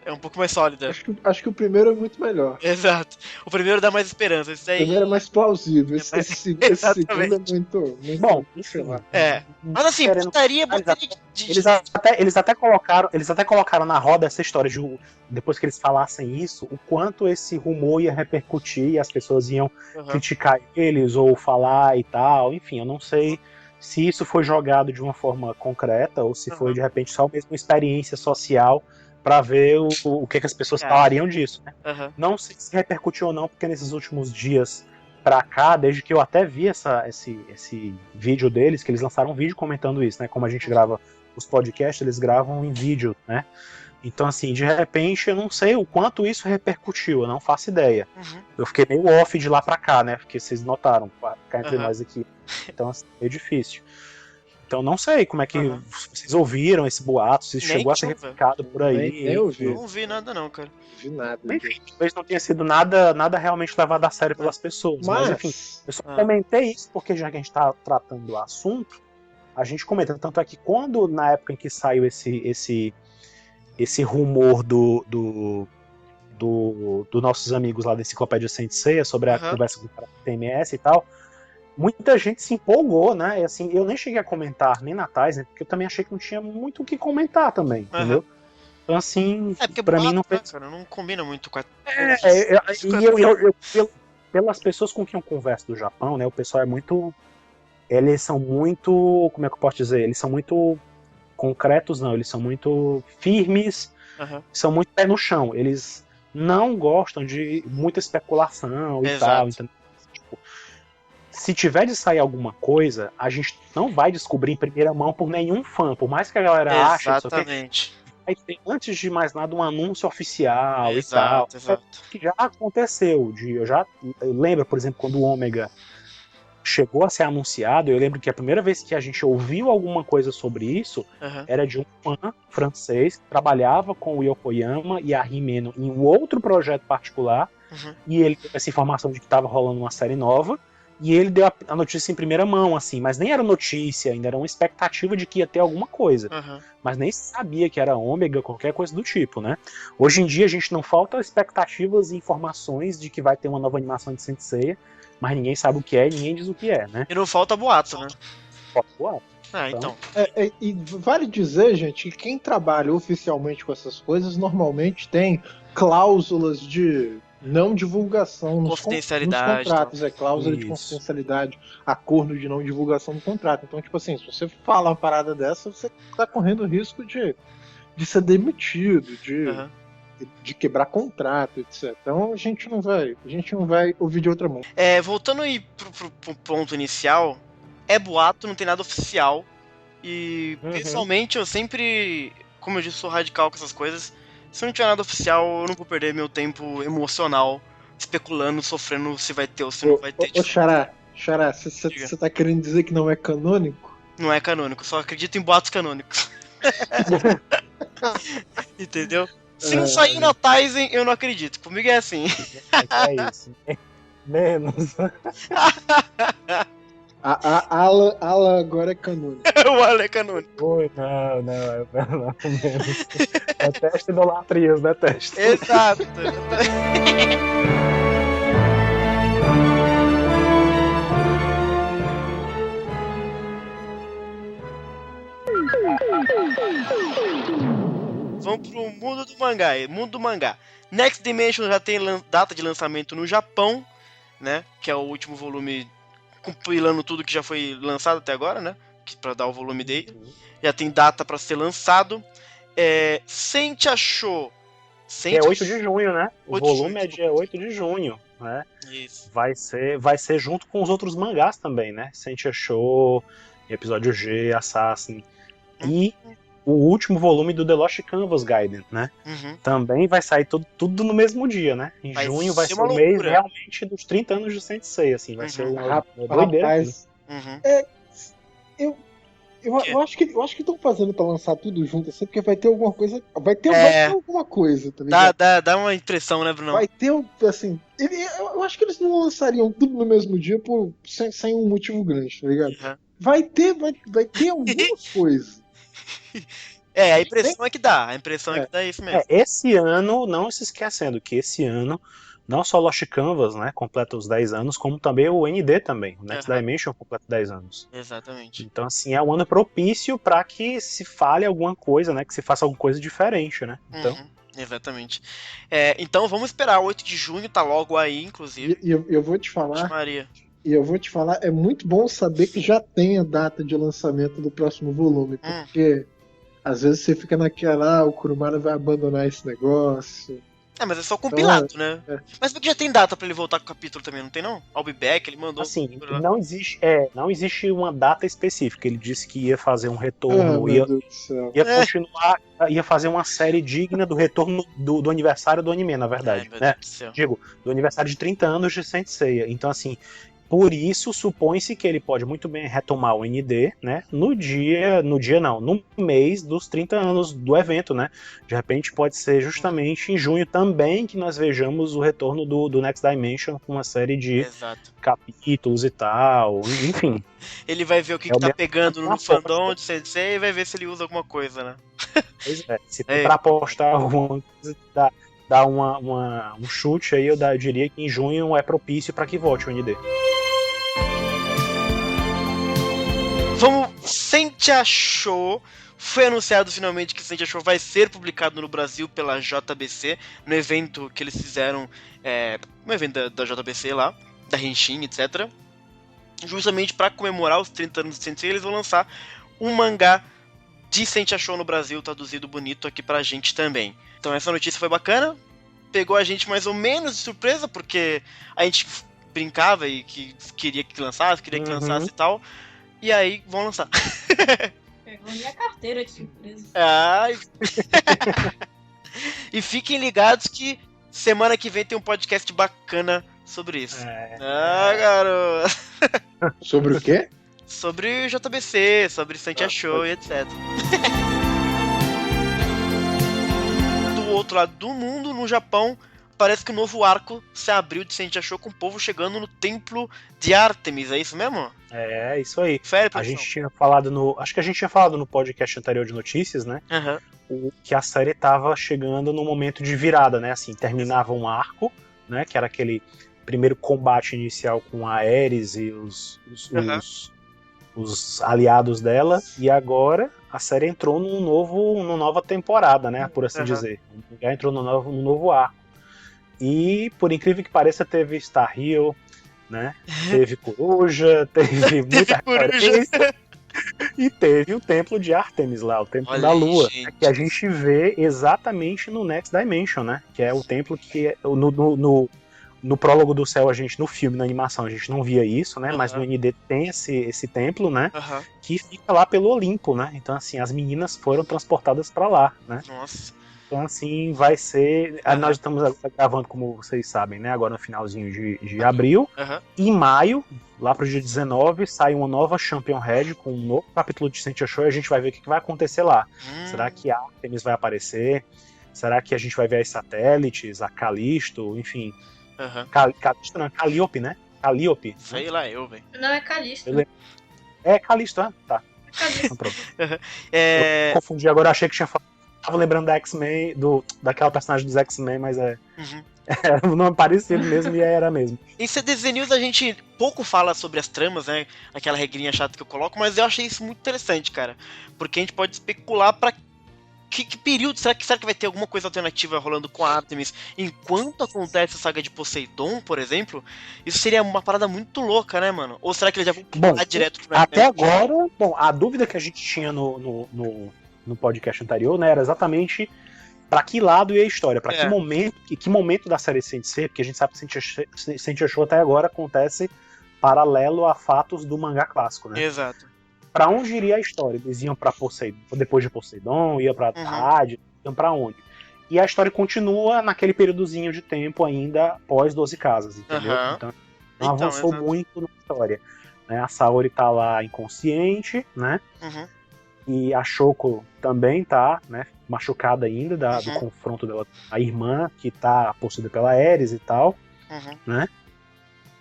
é um pouco mais sólida. Acho que o primeiro é muito melhor. Exato. O primeiro dá mais esperança. Esse aí... O primeiro é mais plausível. Esse segundo é muito bom, sei lá. Mas assim, botaria eles até colocaram na roda essa história de depois que eles falassem isso, o quanto esse rumor ia repercutir e as pessoas iam criticar eles ou falar e tal. Enfim, eu não sei se isso foi jogado de uma forma concreta ou se foi de repente só mesmo uma experiência social para ver o que as pessoas falariam disso, né? Não sei se repercutiu ou não, porque nesses últimos dias pra cá, desde que eu até vi esse vídeo deles, que eles lançaram um vídeo comentando isso, né? Como a gente grava os podcasts, eles gravam em vídeo, né? Então, assim, de repente, eu não sei o quanto isso repercutiu, eu não faço ideia. Eu fiquei meio off de lá pra cá, né? Porque vocês notaram, cá entre nós aqui. Então, assim, é difícil. Então não sei como é que vocês ouviram esse boato, se chegou a ser replicado por aí. Nem ouvi. Não vi nada não, cara. Não vi nada. Enfim, talvez não tenha sido nada realmente levado a sério pelas pessoas. Mas enfim, eu só comentei isso porque já que a gente tá tratando do assunto, a gente comenta. Tanto é que quando, na época em que saiu esse rumor dos nossos amigos lá da Enciclopédia Sensei sobre a conversa com o cara do TMS e tal, muita gente se empolgou, né? E assim, eu nem cheguei a comentar nem na Tais, né? Porque eu também achei que não tinha muito o que comentar também, entendeu? Então assim, pra mim não fez... cara, não combina muito com a... pelas pessoas com quem eu converso do Japão, né? O pessoal é muito... Eles são muito... Como é que eu posso dizer? Eles são muito concretos, não. Eles são muito firmes, são muito pé no chão. Eles não gostam de muita especulação e tal, entendeu? Tipo, se tiver de sair alguma coisa, a gente não vai descobrir em primeira mão por nenhum fã, por mais que a galera ache, exatamente. Aí tem, antes de mais nada, um anúncio oficial e tal. Exato. Que já aconteceu. Eu lembro, por exemplo, quando o Ômega chegou a ser anunciado, eu lembro que a primeira vez que a gente ouviu alguma coisa sobre isso era de um fã francês que trabalhava com o Yokoyama e a Himeno em um outro projeto particular, e ele teve essa informação de que estava rolando uma série nova, e ele deu a notícia em primeira mão, assim, mas nem era notícia ainda, era uma expectativa de que ia ter alguma coisa, mas nem sabia que era Ômega, qualquer coisa do tipo, né? Hoje em dia a gente não falta expectativas e informações de que vai ter uma nova animação de Saint Seiya, mas ninguém sabe o que é e ninguém diz o que é, né? E não falta boato, né? Falta boato. Então. E vale dizer, gente, que quem trabalha oficialmente com essas coisas normalmente tem cláusulas de não divulgação nos contratos, cláusula de confidencialidade, acordo de não divulgação do contrato. Então, tipo assim, se você fala uma parada dessa, você tá correndo o risco de ser demitido, de quebrar contrato, etc. Então a gente não vai ouvir de outra mão. Voltando aí pro ponto inicial, é boato, não tem nada oficial. E pessoalmente eu sempre, como eu disse, sou radical com essas coisas. Se não tiver nada oficial, eu não vou perder meu tempo emocional especulando, sofrendo se vai ter ou se não vai ter. Xará, você tá querendo dizer que não é canônico? Não é canônico, só acredito em boatos canônicos. Entendeu? Se não sair na Tizen, eu não acredito. Comigo é assim. É isso. Menos. A Ala agora é canônico. O Ala é canônico. Oi, não, menos. Detesto idolatrias, detesto. Exato. Vamos pro mundo do mangá. Next Dimension já tem data de lançamento no Japão, né? Que é o último volume compilando tudo que já foi lançado até agora, né? Pra dar o volume dele. Já tem data pra ser lançado. Sente achou. É 8 de junho, né? O volume é dia 8 de junho, né? Isso. Vai ser junto com os outros mangás também, né? Sente achou, Episódio G, Assassin. E o último volume do The Lost Canvas Gaiden, né? Também vai sair tudo no mesmo dia, né? Em junho vai ser o mês realmente dos 30 anos de Saint Seiya, assim, vai ser uma doideira. Rapaz, eu acho que estão fazendo pra lançar tudo junto, assim, porque vai ter alguma coisa. Vai ter alguma coisa, tá ligado? Dá uma impressão, né, Bruno? Vai ter, assim. Eu acho que eles não lançariam tudo no mesmo dia sem um motivo grande, tá ligado? Vai ter algumas coisas. A impressão é que dá. A impressão é que dá isso mesmo. Esse ano, não se esquecendo que esse ano, não só Lost Canvas, né, completa os 10 anos, como também o ND também. O Next Dimension completa 10 anos. Exatamente. Então, assim, é um ano propício para que se fale alguma coisa, né, que se faça alguma coisa diferente, né? Então... Exatamente. Então vamos esperar, 8 de junho tá logo aí, inclusive. E eu vou te falar... Maria. E eu vou te falar, é muito bom saber que já tem a data de lançamento do próximo volume, porque às vezes você fica naquela, o Kurumada vai abandonar esse negócio. Mas é só compilado, né? Mas porque já tem data pra ele voltar com o capítulo também, não tem não? I'll be back, ele mandou. Assim, não existe uma data específica. Ele disse que ia fazer um retorno, ia continuar, ia fazer uma série digna do retorno do aniversário do anime, na verdade. Né? Digo, do aniversário de 30 anos de Saint Seiya. Então, assim, Por isso, supõe-se que ele pode muito bem retomar o ND, né? No mês dos 30 anos do evento, né? De repente pode ser justamente em junho também que nós vejamos o retorno do Next Dimension com uma série de capítulos e tal, enfim. Ele vai ver o que tá pegando no fandom de Sensei e vai ver se ele usa alguma coisa, né? Pois é, se tem pra apostar alguma coisa, dar um chute aí, eu diria que em junho é propício para que volte o ND. Vamos, Sentia Show. Foi anunciado finalmente que Sentia Show vai ser publicado no Brasil pela JBC, no evento que eles fizeram, no evento da JBC lá, da Henshin, etc. Justamente para comemorar os 30 anos de Sensei, eles vão lançar um mangá de Sentia Show no Brasil, traduzido bonito aqui pra gente também. Então essa notícia foi bacana, pegou a gente mais ou menos de surpresa, porque a gente brincava e que queria que lançasse e tal. E aí, vão lançar. Pegou minha carteira de surpresa. Ai. E fiquem ligados que semana que vem tem um podcast bacana sobre isso. Garoto. Sobre o quê? Sobre o JBC, sobre Sentia Show e etc. Do outro lado do mundo, no Japão, parece que o novo arco se abriu de Sentia Show com o povo chegando no templo de Ártemis, é isso mesmo? É, isso aí. Sério, a gente tinha falado acho que a gente tinha falado no podcast anterior de notícias, né? Que a série tava chegando no momento de virada, né? Assim, terminava um arco, né? Que era aquele primeiro combate inicial com a Ares e os aliados dela, e agora a série entrou numa nova temporada, né? Por assim dizer. Já entrou num novo arco. E, por incrível que pareça, teve Star Hill, né? Teve Coruja, teve muita referência. E teve o templo de Ártemis lá, o templo da Lua, né, que a gente vê exatamente no Next Dimension, né? Que é o templo que no prólogo do céu, no filme, na animação, a gente não via isso, né? Mas no ND tem esse templo, né? Que fica lá pelo Olimpo, né? Então, assim, as meninas foram transportadas pra lá, né? Nossa. Então, assim, vai ser... Nós estamos gravando, como vocês sabem, né? Agora no finalzinho de abril. Em maio, lá pro dia 19, sai uma nova Champion Head com um novo capítulo de Sentia Show e a gente vai ver o que vai acontecer lá. Será que a Artemis vai aparecer? Será que a gente vai ver as satélites, a Callisto, enfim... Callisto não, Calliope, né? Calliope. Sei lá, velho. Não, é Callisto. É Callisto, né? Tá. Callisto. Eu confundi agora, achei que tinha falado. Tava lembrando da X-Men, daquela personagem dos X-Men, mas era um nome parecido mesmo e era mesmo. Em CDZ News a gente pouco fala sobre as tramas, né? Aquela regrinha chata que eu coloco, mas eu achei isso muito interessante, cara. Porque a gente pode especular pra que período? Será que vai ter alguma coisa alternativa rolando com a Artemis enquanto acontece a saga de Poseidon, por exemplo? Isso seria uma parada muito louca, né, mano? Ou será que eles já vão pular direto pro até agora, a dúvida que a gente tinha no podcast anterior, né, era exatamente pra que lado ia a história, pra que momento da série Sensei, porque a gente sabe que Sentia Show até agora acontece paralelo a fatos do mangá clássico, né? Exato. Pra onde iria a história? Eles iam pra Poseidon, depois de Poseidon, ia pra Tade, iam pra onde? E a história continua naquele períodozinho de tempo ainda pós 12 Casas, entendeu? Então não avançou muito na história. Né? A Saori tá lá inconsciente, né? E a Shoko também tá, né, machucada ainda do confronto dela, a irmã que tá possuída pela Ares e tal, né?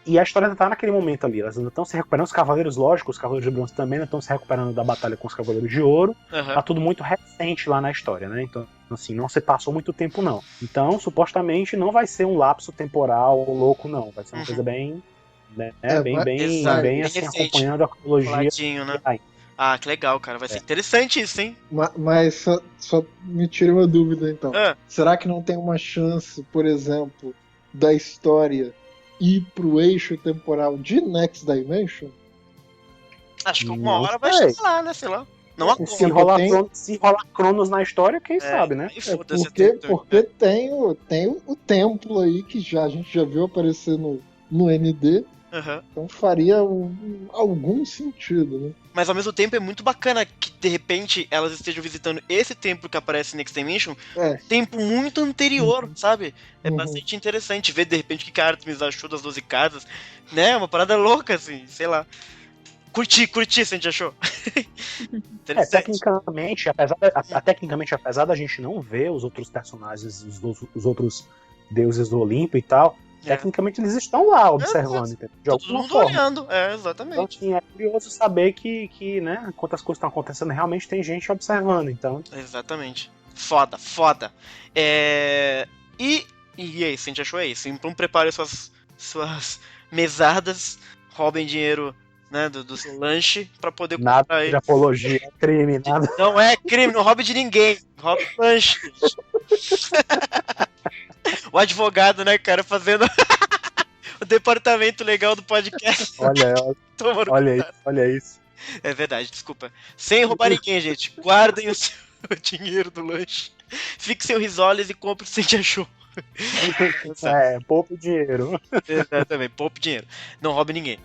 E a história ainda tá naquele momento ali, elas ainda estão se recuperando, os Cavaleiros, lógico, os Cavaleiros de Bronze também ainda estão se recuperando da batalha com os Cavaleiros de Ouro, tá tudo muito recente lá na história, né? Então, assim, não se passou muito tempo não. Então, supostamente, não vai ser um lapso temporal louco, não. Vai ser uma coisa bem, né, bem assim, acompanhando a cronologia. Né? Ah, que legal, cara. Vai ser interessante isso, hein? Mas só me tira uma dúvida, então. Será que não tem uma chance, por exemplo, da história ir pro eixo temporal de Next Dimension? Acho que uma hora vai chegar lá, né? Sei lá. Não se rolar Cronos na história, quem sabe, né? Porque tem o templo aí que a gente já viu aparecer no ND. Então faria algum sentido, né? Mas ao mesmo tempo é muito bacana que de repente elas estejam visitando esse templo que aparece em Next Dimension, tempo muito anterior, sabe? É bastante interessante ver de repente o que a Artemis achou das 12 casas, né? Uma parada louca, assim, sei lá. Curti, se a gente achou. Tecnicamente, apesar da gente não ver os outros personagens, os outros deuses do Olimpo e tal, tecnicamente eles estão lá observando, entendeu? De todo mundo forma. Olhando, exatamente. Então, assim, é curioso saber que, né, enquanto as coisas estão acontecendo, realmente tem gente observando, então. Exatamente. Foda. E é isso, a gente achou isso. Então prepare suas mesadas, roubem dinheiro, né, do seu lanche pra poder comprar. Nada de apologia, crime, nada. Não é crime, não roube de ninguém. Roube lanche. O advogado, né, cara, fazendo o departamento legal do podcast. Olha isso. É verdade, desculpa. Sem roubar ninguém, gente. Guardem o seu dinheiro do lanche. Fixem o risoles e compre o que você achou. Poupe dinheiro. Exatamente, poupe dinheiro. Não roube ninguém.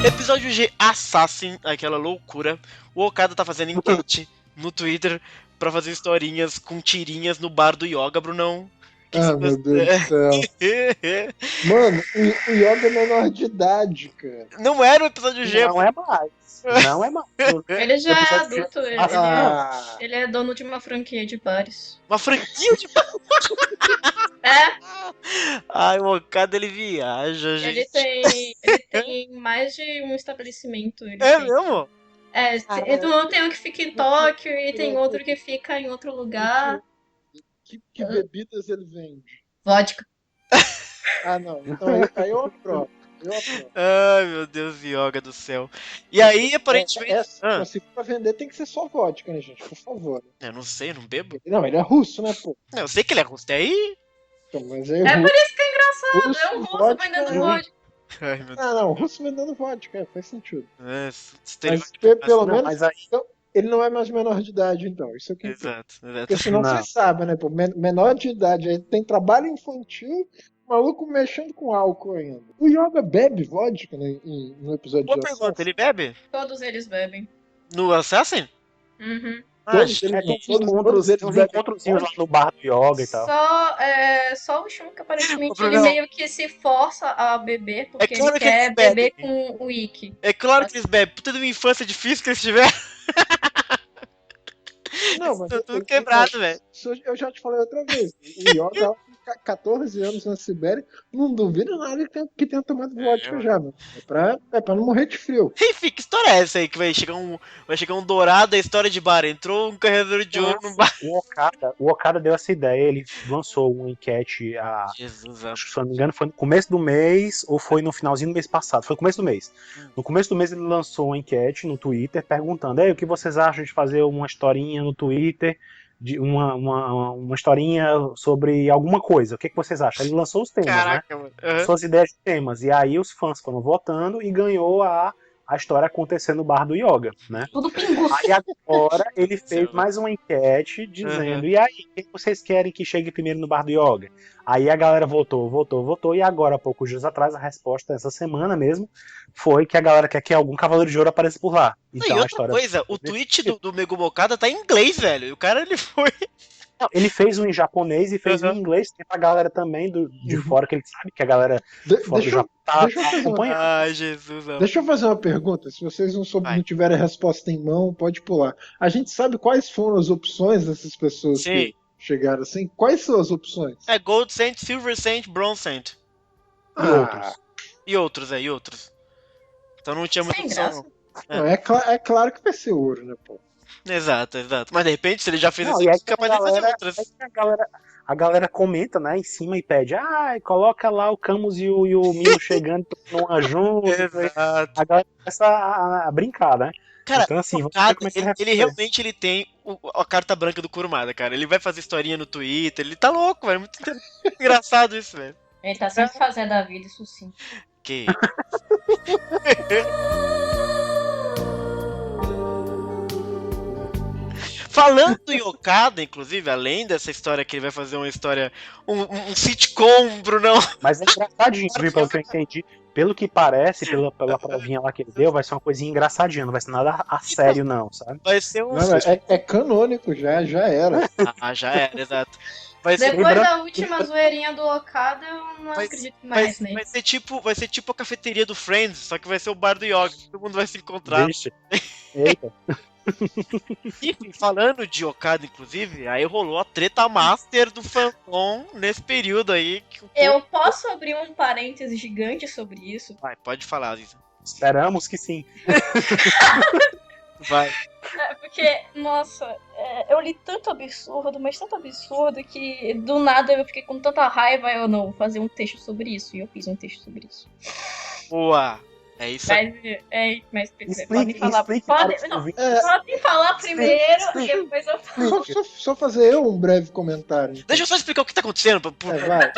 Episódio G Assassin, aquela loucura. O Okada tá fazendo enquete no Twitter pra fazer historinhas com tirinhas no bar do Yoga, Brunão. Meu Deus do céu. Mano, o Yoga é menor de idade, cara. Não era o episódio G. Não é mais. Ele já é adulto, ele é dono de uma franquia de bares. Uma franquia de bares? Ai, o Okada, ele viaja, gente. Ele tem mais de um estabelecimento. Mesmo? Então tem um que fica em Tóquio e tem outro que fica em outro lugar. Que bebidas ele vende? Vodka. Não. Então aí eu aprovo. Ai, meu Deus, Yoga do céu. E aí, aparentemente... Se for pra vender, tem que ser só vodka, né, gente? Por favor. Eu não sei, não bebo. Não, ele é russo, né, pô? Eu sei que ele é russo, até aí... Então, mas por isso que é engraçado, é um russo vendendo vodka. Ai, meu Deus. Não, o russo vendendo vodka, faz sentido. Mas pelo menos... Ele não é mais menor de idade, então. Isso aqui. Exato. Porque senão você sabe, né? Pô, menor de idade, aí tem trabalho infantil, maluco mexendo com álcool ainda. O Yoga bebe vodka, né, no episódio Boa de pergunta, Assassin? ele bebe? Todos eles bebem. No Assassin? Uhum. Todos eles encontrozinhos lá no bar do Yoga e tal. Só o Shun que aparentemente ele meio que se força a beber, porque claro ele quer beber com o Ikki. É claro que eles bebem. Puta de uma infância difícil que eles tiveram. Não, mas tudo quebrado, velho. Eu já te falei outra vez. O Yoga, 14 anos na Sibéria, não duvido nada que tenha tomado vodka já, mano. É pra não morrer de frio. Enfim, que história é essa aí que vai chegar um dourado da história de bar? Entrou um carregador de ouro no bar. O Okada deu essa ideia, ele lançou uma enquete acho que, se não me engano, foi no começo do mês ou foi no finalzinho do mês passado. Foi no começo do mês. No começo do mês ele lançou uma enquete no Twitter perguntando: o que vocês acham de fazer uma historinha no Twitter, de uma historinha sobre alguma coisa? O que vocês acham? Ele lançou os temas, Caraca, né? Mano. Suas ideias de temas. E aí os fãs foram votando e ganhou a história acontecer no bar do Yoga, né? Tudo pinguço. Aí agora ele fez mais uma enquete dizendo: e aí, quem vocês querem que chegue primeiro no bar do Yoga? Aí a galera votou, e agora, há poucos dias atrás, a resposta essa semana mesmo foi que a galera quer que algum Cavaleiro de Ouro apareça por lá. Então, e outra coisa, o tweet do Megumi Okada tá em inglês, velho. E o cara, ele foi... Não, ele fez um em japonês e fez um em inglês. Tem pra galera também de fora, que ele sabe que a galera fora do Japão tá acompanhando. Ai, Jesus. Deixa eu fazer uma pergunta. Se vocês não tiverem a resposta em mão, pode pular. A gente sabe quais foram as opções dessas pessoas que chegaram assim? Quais são as opções? Gold Saint, Silver Saint, Bronze Saint. E outros. Então não tinha muita opção. Não, é claro que vai ser ouro, né, pô? Exato. Mas de repente, se ele já fez isso, ele é capaz de fazer outras. A galera comenta, né, em cima e pede: coloca lá o Camus e o Milo chegando numa junto. A galera começa a brincar, né? Cara, então, assim, ele realmente tem a carta branca do Kurumada, cara. Ele vai fazer historinha no Twitter, ele tá louco, velho. Muito engraçado isso, velho. Ele tá sempre fazendo a vida, isso sim. Que Falando em Okada, inclusive, além dessa história que ele vai fazer uma história, um sitcom, Brunão. Mas é engraçadinho, viu? Pelo que eu entendi. Pelo que parece, pela provinha lá que ele deu, vai ser uma coisinha engraçadinha, não vai ser nada a sério, não, sabe? Vai ser um. Não, é canônico, já era. Já era, exato. Vai ser... Depois da última zoeirinha do Okada, eu não acredito mais, né? Vai ser tipo a cafeteria do Friends, só que vai ser o bar do Yogi, todo mundo vai se encontrar. Vixe. Eita. Enfim, falando de Okada, inclusive, aí rolou a treta master do fandom nesse período aí. Eu posso abrir um parêntese gigante sobre isso? Vai, pode falar, Lisa. Esperamos que sim. Vai. Porque, nossa, eu li tanto absurdo, mas tanto absurdo que do nada eu fiquei com tanta raiva, eu não vou fazer um texto sobre isso. E eu fiz um texto sobre isso. Boa! É isso aí. Mas podem falar. Podem falar primeiro, depois eu falo. Só fazer eu um breve comentário. Deixa eu só explicar o que tá acontecendo pra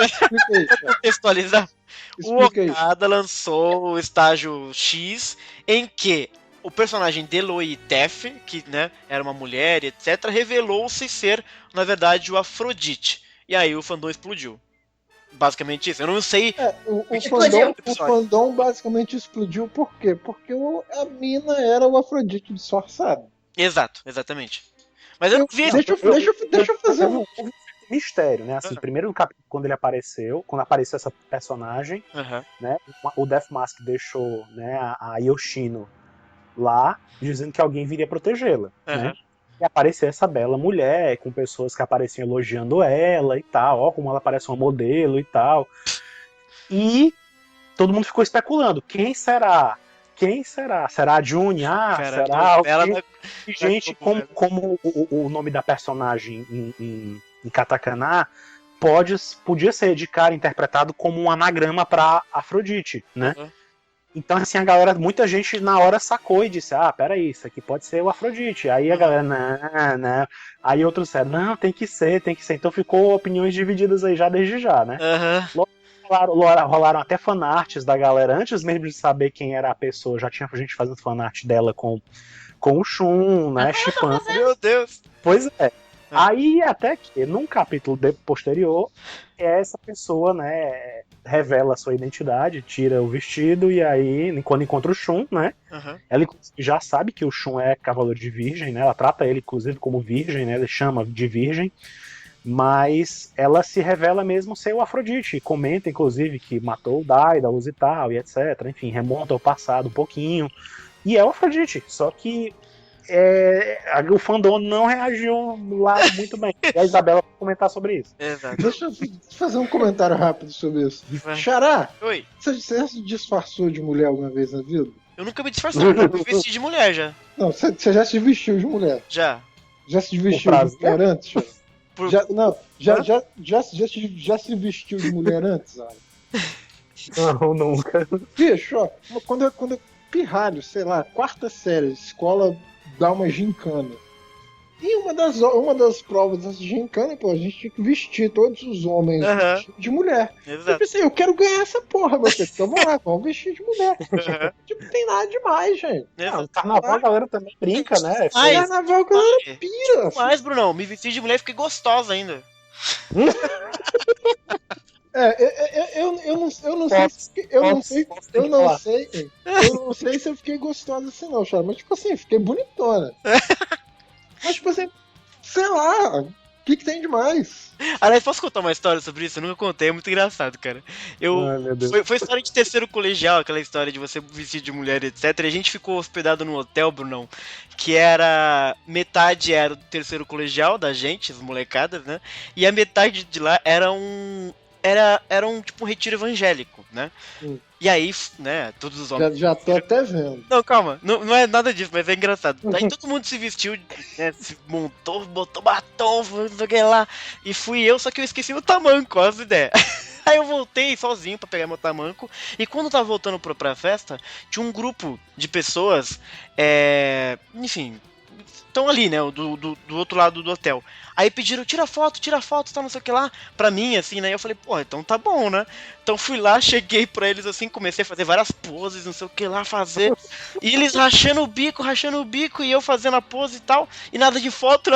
contextualizar. O Okada lançou o estágio X, em que o personagem Deloy Tef, que né, era uma mulher, etc., revelou-se ser, na verdade, o Afrodite. E aí o fandom explodiu. Basicamente isso. Eu não sei. O fandom basicamente explodiu por quê? Porque a mina era o Afrodite disfarçado. Exatamente. Mas eu não vi. Deixa eu fazer um mistério, né? Assim, primeiro no capítulo, quando apareceu essa personagem, né? O Death Mask deixou, né, a Yoshino lá, dizendo que alguém viria protegê-la, né? E apareceu essa bela mulher, com pessoas que apareciam elogiando ela e tal, ó, como ela parece uma modelo e tal. E todo mundo ficou especulando, quem será? Quem será? Será a Juni? Será alguém? E, gente, como o nome da personagem em katakana podia ser de cara interpretado como um anagrama para Afrodite, né? Então, assim, muita gente na hora sacou e disse, peraí, isso aqui pode ser o Afrodite. Aí a galera, não. Aí outros disseram, não, tem que ser. Então ficou opiniões divididas aí já desde já, né? Rolaram até fanarts da galera, antes mesmo de saber quem era a pessoa, já tinha gente fazendo fanart dela com o Shun, né, chipando. Meu Deus! Pois é. Aí, até que, num capítulo posterior, essa pessoa, né, revela a sua identidade, tira o vestido, e aí, quando encontra o Shun, né, ela já sabe que o Shun é cavaleiro de virgem, né, ela trata ele, inclusive, como virgem, né, ele chama de virgem, mas ela se revela mesmo ser o Afrodite, e comenta, inclusive, que matou o Daedalus e tal, e etc, enfim, remonta ao passado um pouquinho, e é o Afrodite, só que o fandom não reagiu lá muito bem. E a Isabela vai comentar sobre isso. Exato. Deixa eu fazer um comentário rápido sobre isso. Xará, oi. Você já se disfarçou de mulher alguma vez na vida? Eu nunca me disfarcei, eu me vesti de mulher já. Não, você já se vestiu de mulher? Já. Já se vestiu de mulher antes? Já se vestiu de mulher antes, Ara? Não, nunca. Bicho, ó, quando eu pirralho, sei lá, quarta série, escola dá uma gincana. E uma das provas dessa gincana, pô, a gente tinha que vestir todos os homens de mulher. Exato. Eu pensei, eu quero ganhar essa porra, meu filho. Então vamos lá, vamos vestir de mulher. Tipo, não tem nada demais, gente. No carnaval a galera também brinca, né? Carnaval a galera pira. Mas, Brunão, me vesti de mulher e fiquei gostosa ainda. Eu não sei se eu fiquei gostosa assim não, Chara, mas tipo assim, fiquei bonitona. Mas tipo assim, sei lá, o que tem demais? Aliás, posso contar uma história sobre isso? Eu nunca contei, é muito engraçado, cara. Foi história de terceiro colegial, aquela história de você vestir de mulher, etc. E a gente ficou hospedado num hotel, Brunão, que metade era do terceiro colegial da gente, as molecadas, né? E a metade de lá era um tipo um retiro evangélico, né? E aí, né, todos os homens... Já tô até vendo. Não, calma, não é nada disso, mas é engraçado. Aí todo mundo se vestiu, né, se montou, botou batom, não sei o que lá, e fui eu, só que eu esqueci o tamanco, olha as ideias. Aí eu voltei sozinho pra pegar meu tamanco, e quando eu tava voltando pra festa, tinha um grupo de pessoas, enfim... estão ali, né, do outro lado do hotel. Aí pediram, tira foto, tá, não sei o que lá, pra mim, assim, né, eu falei, pô, então tá bom, né. Então fui lá, cheguei pra eles, assim, comecei a fazer várias poses, não sei o que lá, fazer, e eles rachando o bico, e eu fazendo a pose e tal, e nada de foto.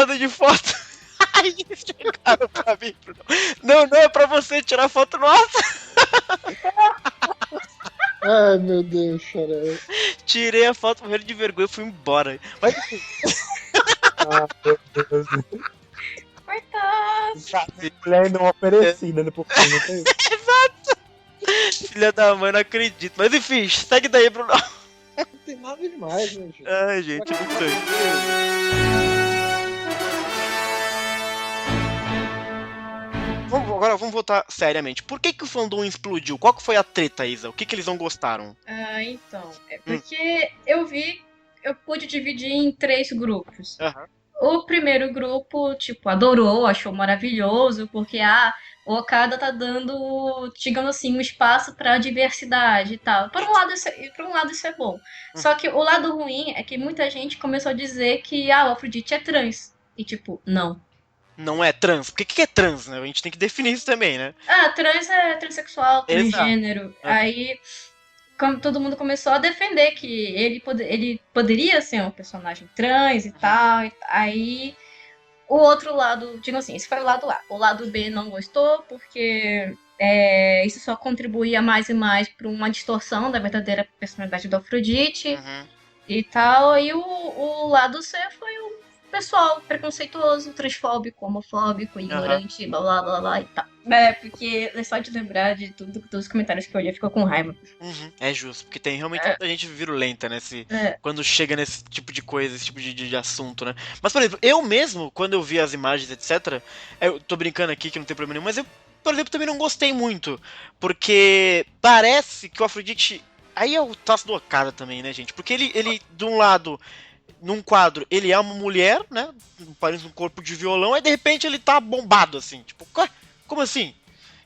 Aí eles chegaram pra mim, não, é pra você tirar foto nossa. Ai, meu Deus, Xará. Tirei a foto, morrendo de vergonha e fui embora. Mas enfim. Ah, meu Deus. Coitado. Mulher não oferecida no por fim, não tem? Exato. Filha da mãe, não acredito. Mas enfim, segue daí, Bruno. Não tem nada demais, né, gente? Ai, gente, não sei. Agora vamos voltar seriamente. Por que o fandom explodiu? Qual que foi a treta, Isa? O que eles não gostaram? Então, é porque eu pude dividir em 3 grupos. O primeiro grupo, tipo, adorou, achou maravilhoso, porque o Okada tá dando, digamos assim, um espaço pra diversidade e tal. Por um lado isso é bom. Só que o lado ruim é que muita gente começou a dizer que o Aphrodite é trans. E tipo, não. Não é trans? Porque o que é trans, né? A gente tem que definir isso também, né? Trans é transexual, transgênero. Exato. Aí todo mundo começou a defender que ele poderia ser um personagem trans e tal. Aí o outro lado, digo assim, esse foi o lado A. O lado B não gostou porque isso só contribuía mais e mais para uma distorção da verdadeira personalidade do Aphrodite e tal. E o lado C foi o pessoal preconceituoso, transfóbico, homofóbico, ignorante, blá blá blá e tal. Porque só de lembrar de tudo, dos comentários que eu li, ficou com raiva. É justo, porque tem realmente muita gente virulenta, né? Quando chega nesse tipo de coisa, esse tipo de assunto, né? Mas, por exemplo, eu mesmo, quando eu vi as imagens, etc., eu tô brincando aqui que não tem problema nenhum, mas eu, por exemplo, também não gostei muito, porque parece que o Aphrodite... Aí é o traço do Okada também, né, gente? Porque ele de um lado... Num quadro, ele é uma mulher, né? Parece um corpo de violão, aí de repente ele tá bombado, assim. Tipo, como assim?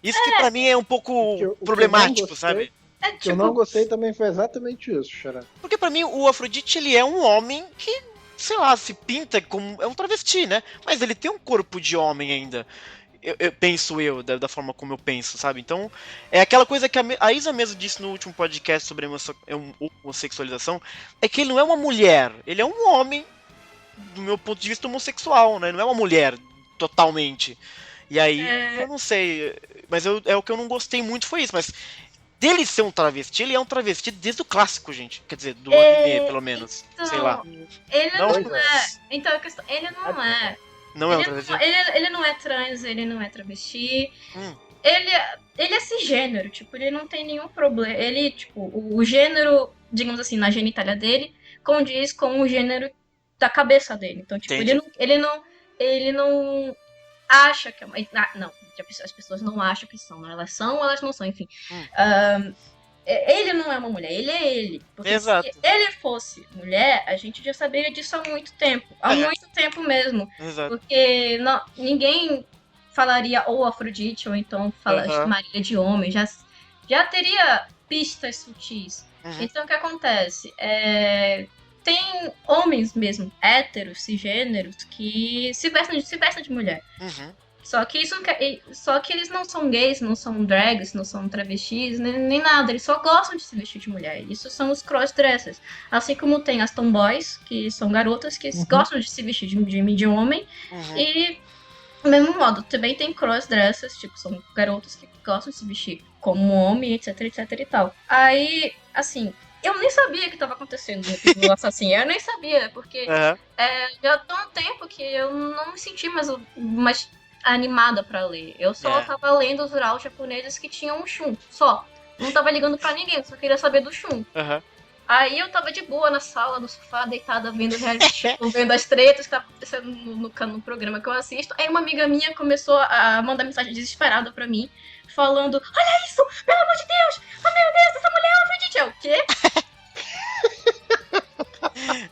Isso que pra mim é um pouco problemático, sabe? O que eu não gostei também foi exatamente isso, Xará. Porque pra mim o Aphrodite, ele é um homem que, sei lá, se pinta como... É um travesti, né? Mas ele tem um corpo de homem ainda. Penso da forma como eu penso, sabe? Então, é aquela coisa que a Isa mesmo disse no último podcast sobre homossexualização, é que ele não é uma mulher, ele é um homem, do meu ponto de vista, homossexual, né? Não é uma mulher, totalmente. E aí, eu não sei, mas o que eu não gostei muito foi isso, mas dele ser um travesti, ele é um travesti desde o clássico, gente. Quer dizer, do anime, pelo menos. Então, sei lá. Ele não é. Então, a questão, ele não é. Não é um travesti? Ele não é trans, ele não é travesti. Ele é cisgênero, tipo, ele não tem nenhum problema. Ele, tipo, o gênero, digamos assim, na genitália dele, condiz com o gênero da cabeça dele. Então, tipo, ele não acha que é uma... Não, as pessoas não acham que são. Elas são ou elas não são, enfim. Ele não é uma mulher, ele é ele. Porque Exato. se ele fosse mulher, a gente já saberia disso há muito tempo. Há muito tempo mesmo. Exato. Porque ninguém falaria ou Afrodite, ou então chamaria de homem. Já teria pistas sutis. Então o que acontece? Tem homens mesmo, héteros, cisgêneros, que se vestem de mulher. Só que eles não são gays, não são drags, não são travestis, nem nada. Eles só gostam de se vestir de mulher. Isso são os crossdressers. Assim como tem as tomboys, que são garotas que gostam de se vestir de homem. E, do mesmo modo, também tem crossdressers, tipo, são garotas que gostam de se vestir como homem, etc, etc e tal. Aí, assim... Eu nem sabia que estava acontecendo no Assassino. Eu nem sabia, porque já tô há um tempo que eu não me senti mais animada pra ler. Eu só tava lendo os ural japoneses que tinham um Shun, só. Não tava ligando pra ninguém, só queria saber do Shun. Aí eu tava de boa na sala, no sofá, deitada, vendo reality, vendo as tretas que tá acontecendo no programa que eu assisto. Aí uma amiga minha começou a mandar mensagem desesperada pra mim, falando: olha isso, pelo amor de Deus! Oh meu Deus, essa mulher é uma Afrodite! É o quê?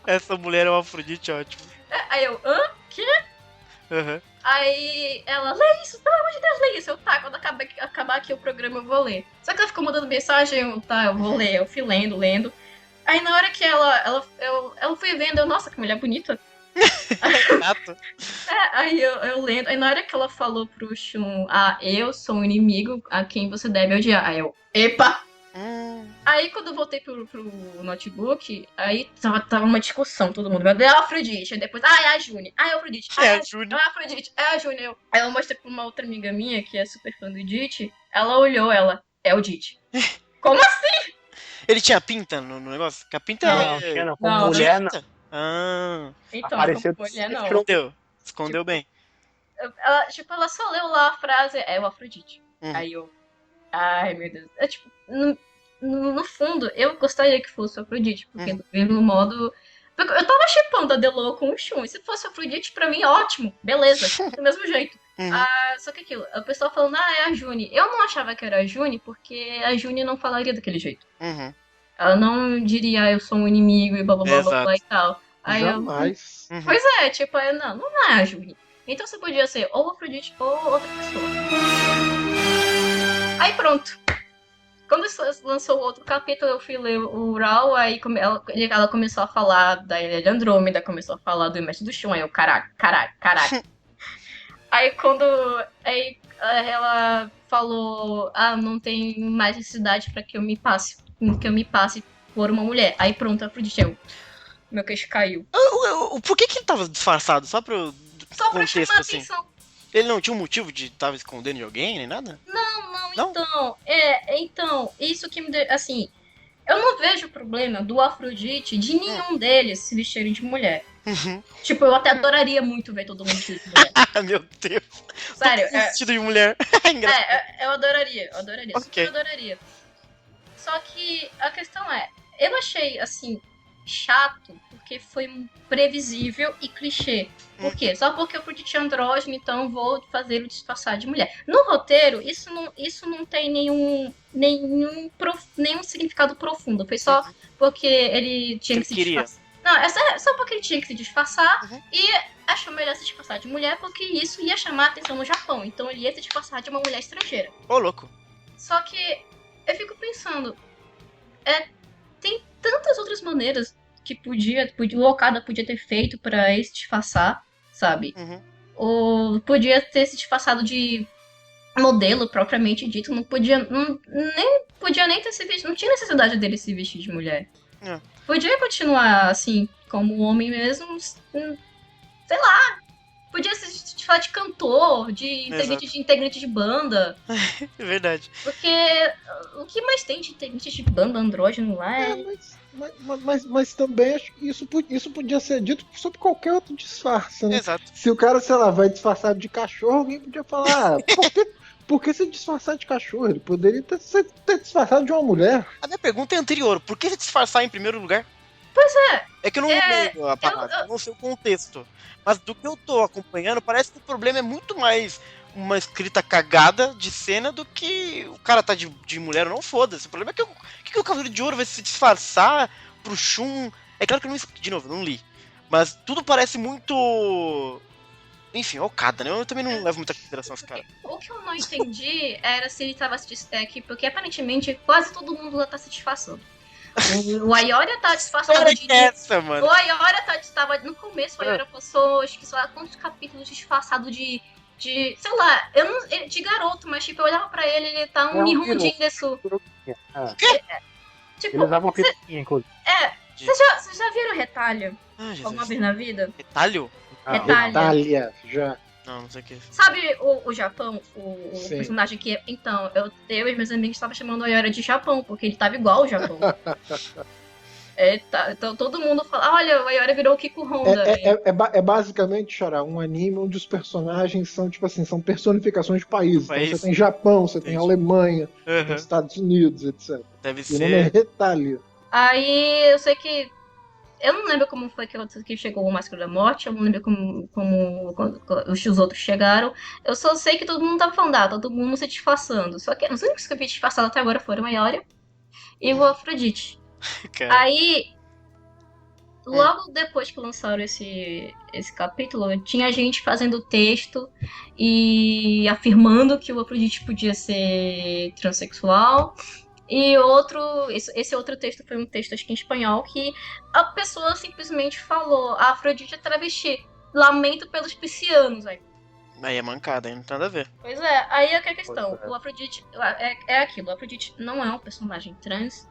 Essa mulher é uma Afrodite, ótimo. Aí eu, quê? Aí ela, lê isso, pelo amor de Deus, lê isso. Eu, tá, quando acabar aqui o programa eu vou ler. Só que ela ficou mandando mensagem, eu vou ler. Eu fui lendo. Aí na hora que ela foi vendo, nossa, que mulher bonita. Exato. Aí eu lendo. Aí na hora que ela falou pro Shun, eu sou um inimigo a quem você deve odiar. Aí eu, epa! Aí quando eu voltei pro notebook, aí tava uma discussão, todo mundo. É a Afrodite. Aí depois, é a June. É a Afrodite. É a June. É a Afrodite. É a June. Aí eu mostrei pra uma outra amiga minha, que é super fã do Dit. Ela olhou, é o Dit. Como assim? Ele tinha pinta no negócio? Porque a pinta Não, como Não, mulher não. Então, Apareceu como mulher, não. Escondeu bem. Ela só leu lá a frase, é o Afrodite. Aí eu, ai meu Deus. Tipo, no fundo, eu gostaria que fosse o Afrodite, porque do mesmo modo. Eu tava shippando a Delo com o Shun. E se fosse o Afrodite, pra mim, ótimo. Beleza, do mesmo jeito. Só que aquilo, o pessoal falando, é a June. Eu não achava que era a June, porque a June não falaria daquele jeito. Ela não diria, eu sou um inimigo e blá blá blá blá e tal. Aí jamais. Pois é, tipo, não é a June. Então você podia ser ou o Afrodite ou outra pessoa. Aí pronto. Quando lançou o outro capítulo, eu fui ler o Raul, aí ela começou a falar da Ilha de Andrômeda, começou a falar do Mestre do Shun, aí eu, caralho. Aí quando ela falou, não tem mais necessidade pra que eu me passe por uma mulher. Aí pronto, eu acreditei, meu queixo caiu. Por que ele tava disfarçado? Só pra chamar a atenção. Ele não tinha um motivo de tava escondendo de alguém, nem nada? Não? Então, isso que me deu, assim, eu não vejo problema do Afrodite de nenhum deles se vestirem de mulher. Tipo, eu até adoraria muito ver todo mundo vestido de mulher. Meu Deus. Sério, vestido de mulher. Eu adoraria, Okay. super adoraria. Só que a questão eu achei, assim, chato, porque foi previsível e clichê. Por quê? Só porque eu fui de andrógeno, então vou fazer o disfarçar de mulher. No roteiro, isso não tem nenhum significado profundo. Foi só porque ele tinha que se disfarçar. Não, é só porque ele tinha que se disfarçar e achou melhor se disfarçar de mulher, porque isso ia chamar a atenção no Japão. Então ele ia se disfarçar de uma mulher estrangeira. Ô, louco. Só que eu fico pensando, tem tantas outras maneiras que o Okada podia ter feito pra ele se disfarçar, sabe? Ou podia ter se disfarçado de modelo propriamente dito, nem podia nem ter se vestido, não tinha necessidade dele se vestir de mulher. Podia continuar assim, como homem mesmo, sei lá. Podia se falar de cantor, de integrante de banda. É verdade. Porque o que mais tem de integrante de banda andrógeno lá mas também acho que isso podia ser dito sobre qualquer outro disfarce, né? Exato. Se o cara, sei lá, vai disfarçado de cachorro, alguém podia falar, por que se disfarçar de cachorro? Ele poderia ter disfarçado de uma mulher. A minha pergunta é anterior. Por que se disfarçar em primeiro lugar? Pois é. É que eu não lembro a palavra, não sei o contexto. Mas do que eu tô acompanhando, parece que o problema é muito mais uma escrita cagada de cena do que o cara tá de mulher ou não, foda-se. O problema é que o Cavaleiro de Ouro vai se disfarçar pro Shun. É claro que eu não, de novo, não li. Mas tudo parece muito... Enfim, Okada, né? Eu também não levo muita consideração esse cara. O que eu não entendi era se ele tava se disfarçando, porque aparentemente quase todo mundo lá tá se disfarçando. O Ayoria tá disfarçado de... mano? O Ayoria tava no começo, o Ayoria passou, acho que sei lá, quantos capítulos disfarçado de sei lá, de garoto, mas tipo, eu olhava pra ele tá um Nihonjin desu. Tipo, ele usava uma peruquinha, inclusive. Vocês já viram retalho? Alguma vez na vida? Retalho? Retalha, já. Não sei o que. Sabe o Japão? O personagem que... Então, eu e meus amigos estavam chamando o Ayoria de Japão, porque ele tava igual ao Japão. Então todo mundo fala, olha, o Ayoria virou o Kiko Honda. É basicamente, Xará, um anime onde os personagens são, tipo assim, são personificações de países. Então você tem Japão, você tem Alemanha, tem Estados Unidos, etc. Deve ser. O nome é Retalho. Aí eu sei que... Eu não lembro como foi que chegou o Máscara da Morte, eu não lembro como os outros chegaram. Eu só sei que todo mundo tava falando, todo mundo se disfarçando. Só que os únicos que eu vi disfarçado até agora foram o Ayoria e o Afrodite. Aí, logo depois que lançaram esse capítulo, tinha gente fazendo texto e afirmando que o Afrodite podia ser transexual E esse outro texto foi um texto, acho que em espanhol, que a pessoa simplesmente falou: a Afrodite é travesti. Lamento pelos piscianos. Aí é mancada, aí não tem nada a ver. Pois é, aí é que é a questão. O Afrodite é aquilo. O Afrodite não é um personagem trans,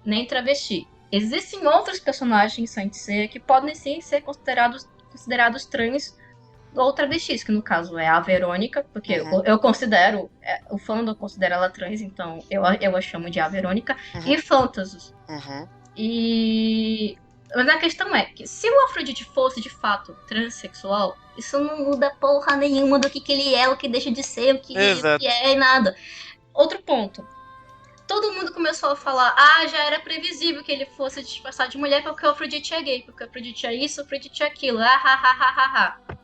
nem travesti. Existem outros personagens em Saint Seiya que podem sim ser considerados trans ou travestis, que no caso é a Verônica, porque eu considero, o fandom considera ela trans, então eu a chamo de a Verônica, e Phantasus. Mas a questão é que se o Afrodite fosse de fato transexual, isso não muda porra nenhuma do que ele é, o que deixa de ser, o que é e nada. Outro ponto. Todo mundo começou a falar, já era previsível que ele fosse disfarçar de mulher porque o Afrodite é gay, porque o Afrodite é isso, o Afrodite é aquilo,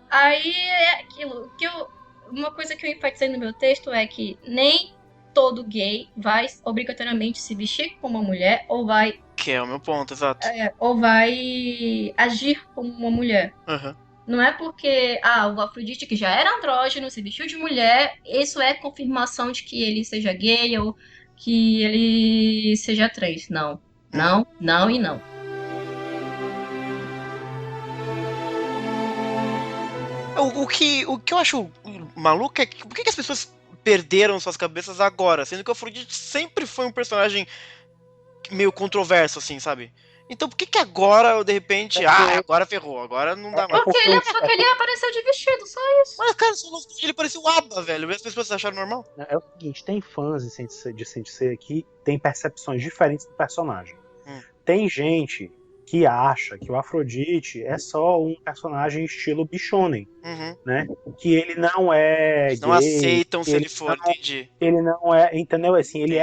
Aí é aquilo, uma coisa que eu enfatizei no meu texto é que nem todo gay vai obrigatoriamente se vestir como uma mulher, ou vai... Que é o meu ponto, exato. Ou vai agir como uma mulher. Não é porque, o Afrodite, que já era andrógeno, se vestiu de mulher, isso é confirmação de que ele seja gay ou que ele seja trans. Não. Não, não e não. O que eu acho maluco é que por que as pessoas perderam suas cabeças agora? Sendo que o Afrodite sempre foi um personagem meio controverso, assim, sabe? Então por que agora, de repente, agora ferrou, agora não dá mais. Porque ele apareceu de vestido, só isso. Mas, cara, ele parecia o ABBA, velho. As pessoas acharam normal. É o seguinte, tem fãs de Saint Seiya que tem percepções diferentes do personagem. Tem gente que acha que o Afrodite é só um personagem estilo bichonen, né? Que ele não é Eles não aceitam se ele for, entendi. Ele não é, entendeu? Assim, ele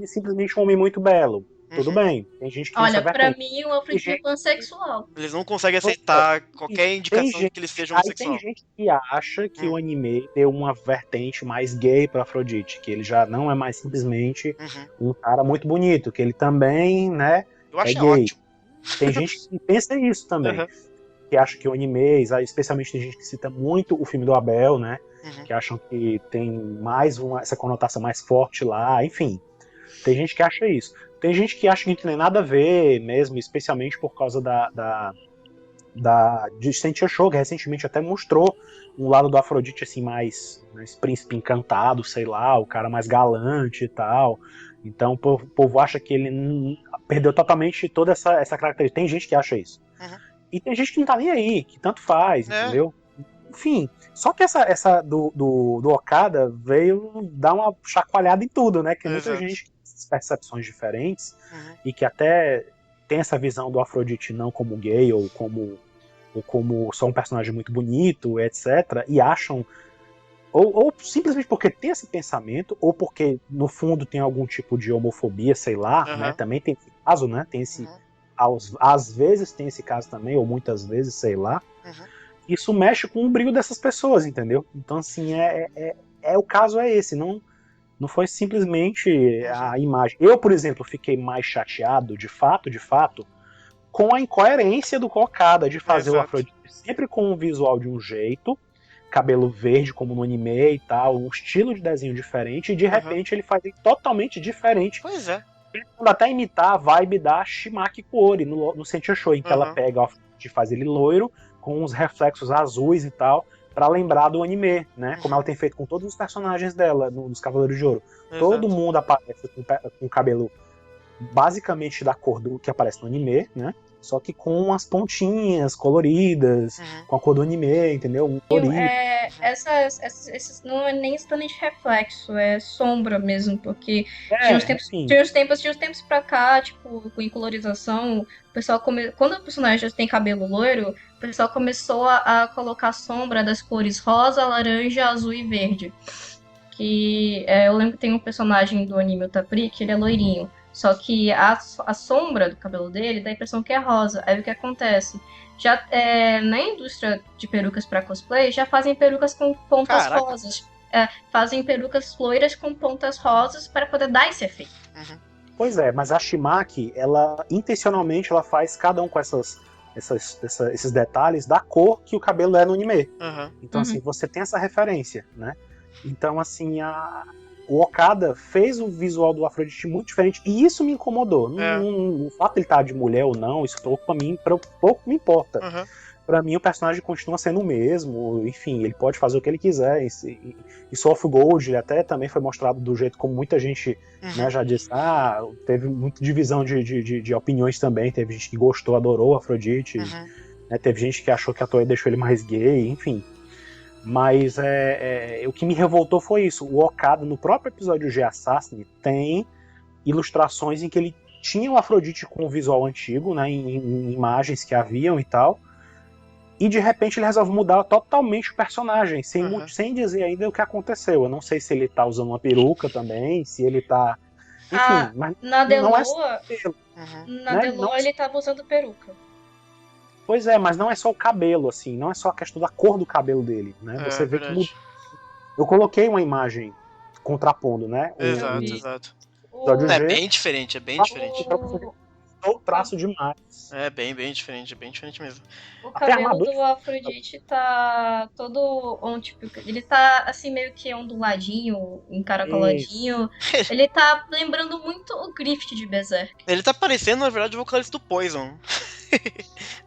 simplesmente um homem muito belo. Tudo bem, tem gente que olha, pra mim o Afrodite é pansexual. Eles não conseguem aceitar qualquer indicação de que ele seja homossexual. Tem gente que acha que o anime deu uma vertente mais gay pro Afrodite, que ele já não é mais simplesmente um cara muito bonito, que ele também, né, eu acho é gay. Ótimo. Tem gente que pensa isso também, que acha que o anime, especialmente tem gente que cita muito o filme do Abel, né, que acham que tem mais essa conotação mais forte lá, enfim. Tem gente que acha isso. Tem gente que acha que não tem nada a ver mesmo, especialmente por causa de Saint Show, que recentemente até mostrou um lado do Afrodite assim mais príncipe encantado, sei lá, o cara mais galante e tal. Então o povo acha que ele perdeu totalmente toda essa característica. Tem gente que acha isso. E tem gente que não tá nem aí, que tanto faz, entendeu? Enfim, só que essa do Okada veio dar uma chacoalhada em tudo, né? Que muita gente tem percepções diferentes e que até tem essa visão do Afrodite não como gay ou como só um personagem muito bonito, etc. E acham, ou simplesmente porque tem esse pensamento, ou porque no fundo tem algum tipo de homofobia, sei lá, né? Também tem esse caso, né? Tem esse, às vezes tem esse caso também, ou muitas vezes, sei lá. Isso mexe com o brilho dessas pessoas, entendeu? Então, assim, o caso é esse, não foi simplesmente a imagem. Eu, por exemplo, fiquei mais chateado, de fato, com a incoerência do Okada de fazer o Afrodite sempre com um visual de um jeito, cabelo verde como no anime e tal, um estilo de desenho diferente, e de repente ele faz totalmente diferente. Pois é. Tentando até imitar a vibe da Shimaki Kuori no Saint Show, em que ela pega o Afrodite e faz ele loiro, com uns reflexos azuis e tal, pra lembrar do anime, né? Como ela tem feito com todos os personagens dela nos Cavaleiros de Ouro. Todo mundo aparece com o cabelo basicamente da cor do que aparece no anime, né? Só que com as pontinhas coloridas, com a cor do anime, entendeu? Um colorido. Essas não é nem exatamente reflexo, é sombra mesmo, porque tinha uns tempos pra cá, tipo, com colorização, o pessoal quando o personagem tem cabelo loiro, o pessoal começou a colocar sombra das cores rosa, laranja, azul e verde. Que eu lembro que tem um personagem do anime Otapri que ele é loirinho. Só que a sombra do cabelo dele dá a impressão que é rosa. Aí o que acontece? Já na indústria de perucas para cosplay, já fazem perucas com pontas rosas. Fazem perucas loiras com pontas rosas para poder dar esse efeito. Pois é, mas a Shimaki, ela intencionalmente ela faz cada um com esses detalhes da cor que o cabelo é no anime. Então, assim, você tem essa referência, né? Então, assim, o Okada fez o visual do Afrodite muito diferente, e isso me incomodou. O fato de ele estar de mulher ou não, isso pouco me importa. Pra mim, o personagem continua sendo o mesmo, enfim, ele pode fazer o que ele quiser. E Soul of Gold, ele até também foi mostrado do jeito como muita gente né, já disse. Teve muita divisão de opiniões também. Teve gente que gostou, adorou o Afrodite. Né, teve gente que achou que a Toei deixou ele mais gay, enfim. Mas o que me revoltou foi isso. O Okada, no próprio episódio G Assassin, tem ilustrações em que ele tinha o Afrodite com o visual antigo, né, em imagens que haviam e tal. E de repente ele resolve mudar totalmente o personagem, sem dizer ainda o que aconteceu. Eu não sei se ele tá usando uma peruca também, se ele tá. Enfim, mas na não é Deloa, né? Deloa ele tava usando peruca. Pois é, mas não é só o cabelo, assim, não é só a questão da cor do cabelo dele, né? Você vê que muda. Eu coloquei uma imagem contrapondo, né? Exato. É bem diferente, O traço demais. É bem diferente mesmo. O cabelo do Afrodite tá todo tipo, ele tá assim meio que onduladinho, encaracoladinho. Ele tá lembrando muito o Griffith de Berserk. Ele tá parecendo, na verdade, o vocalista do Poison.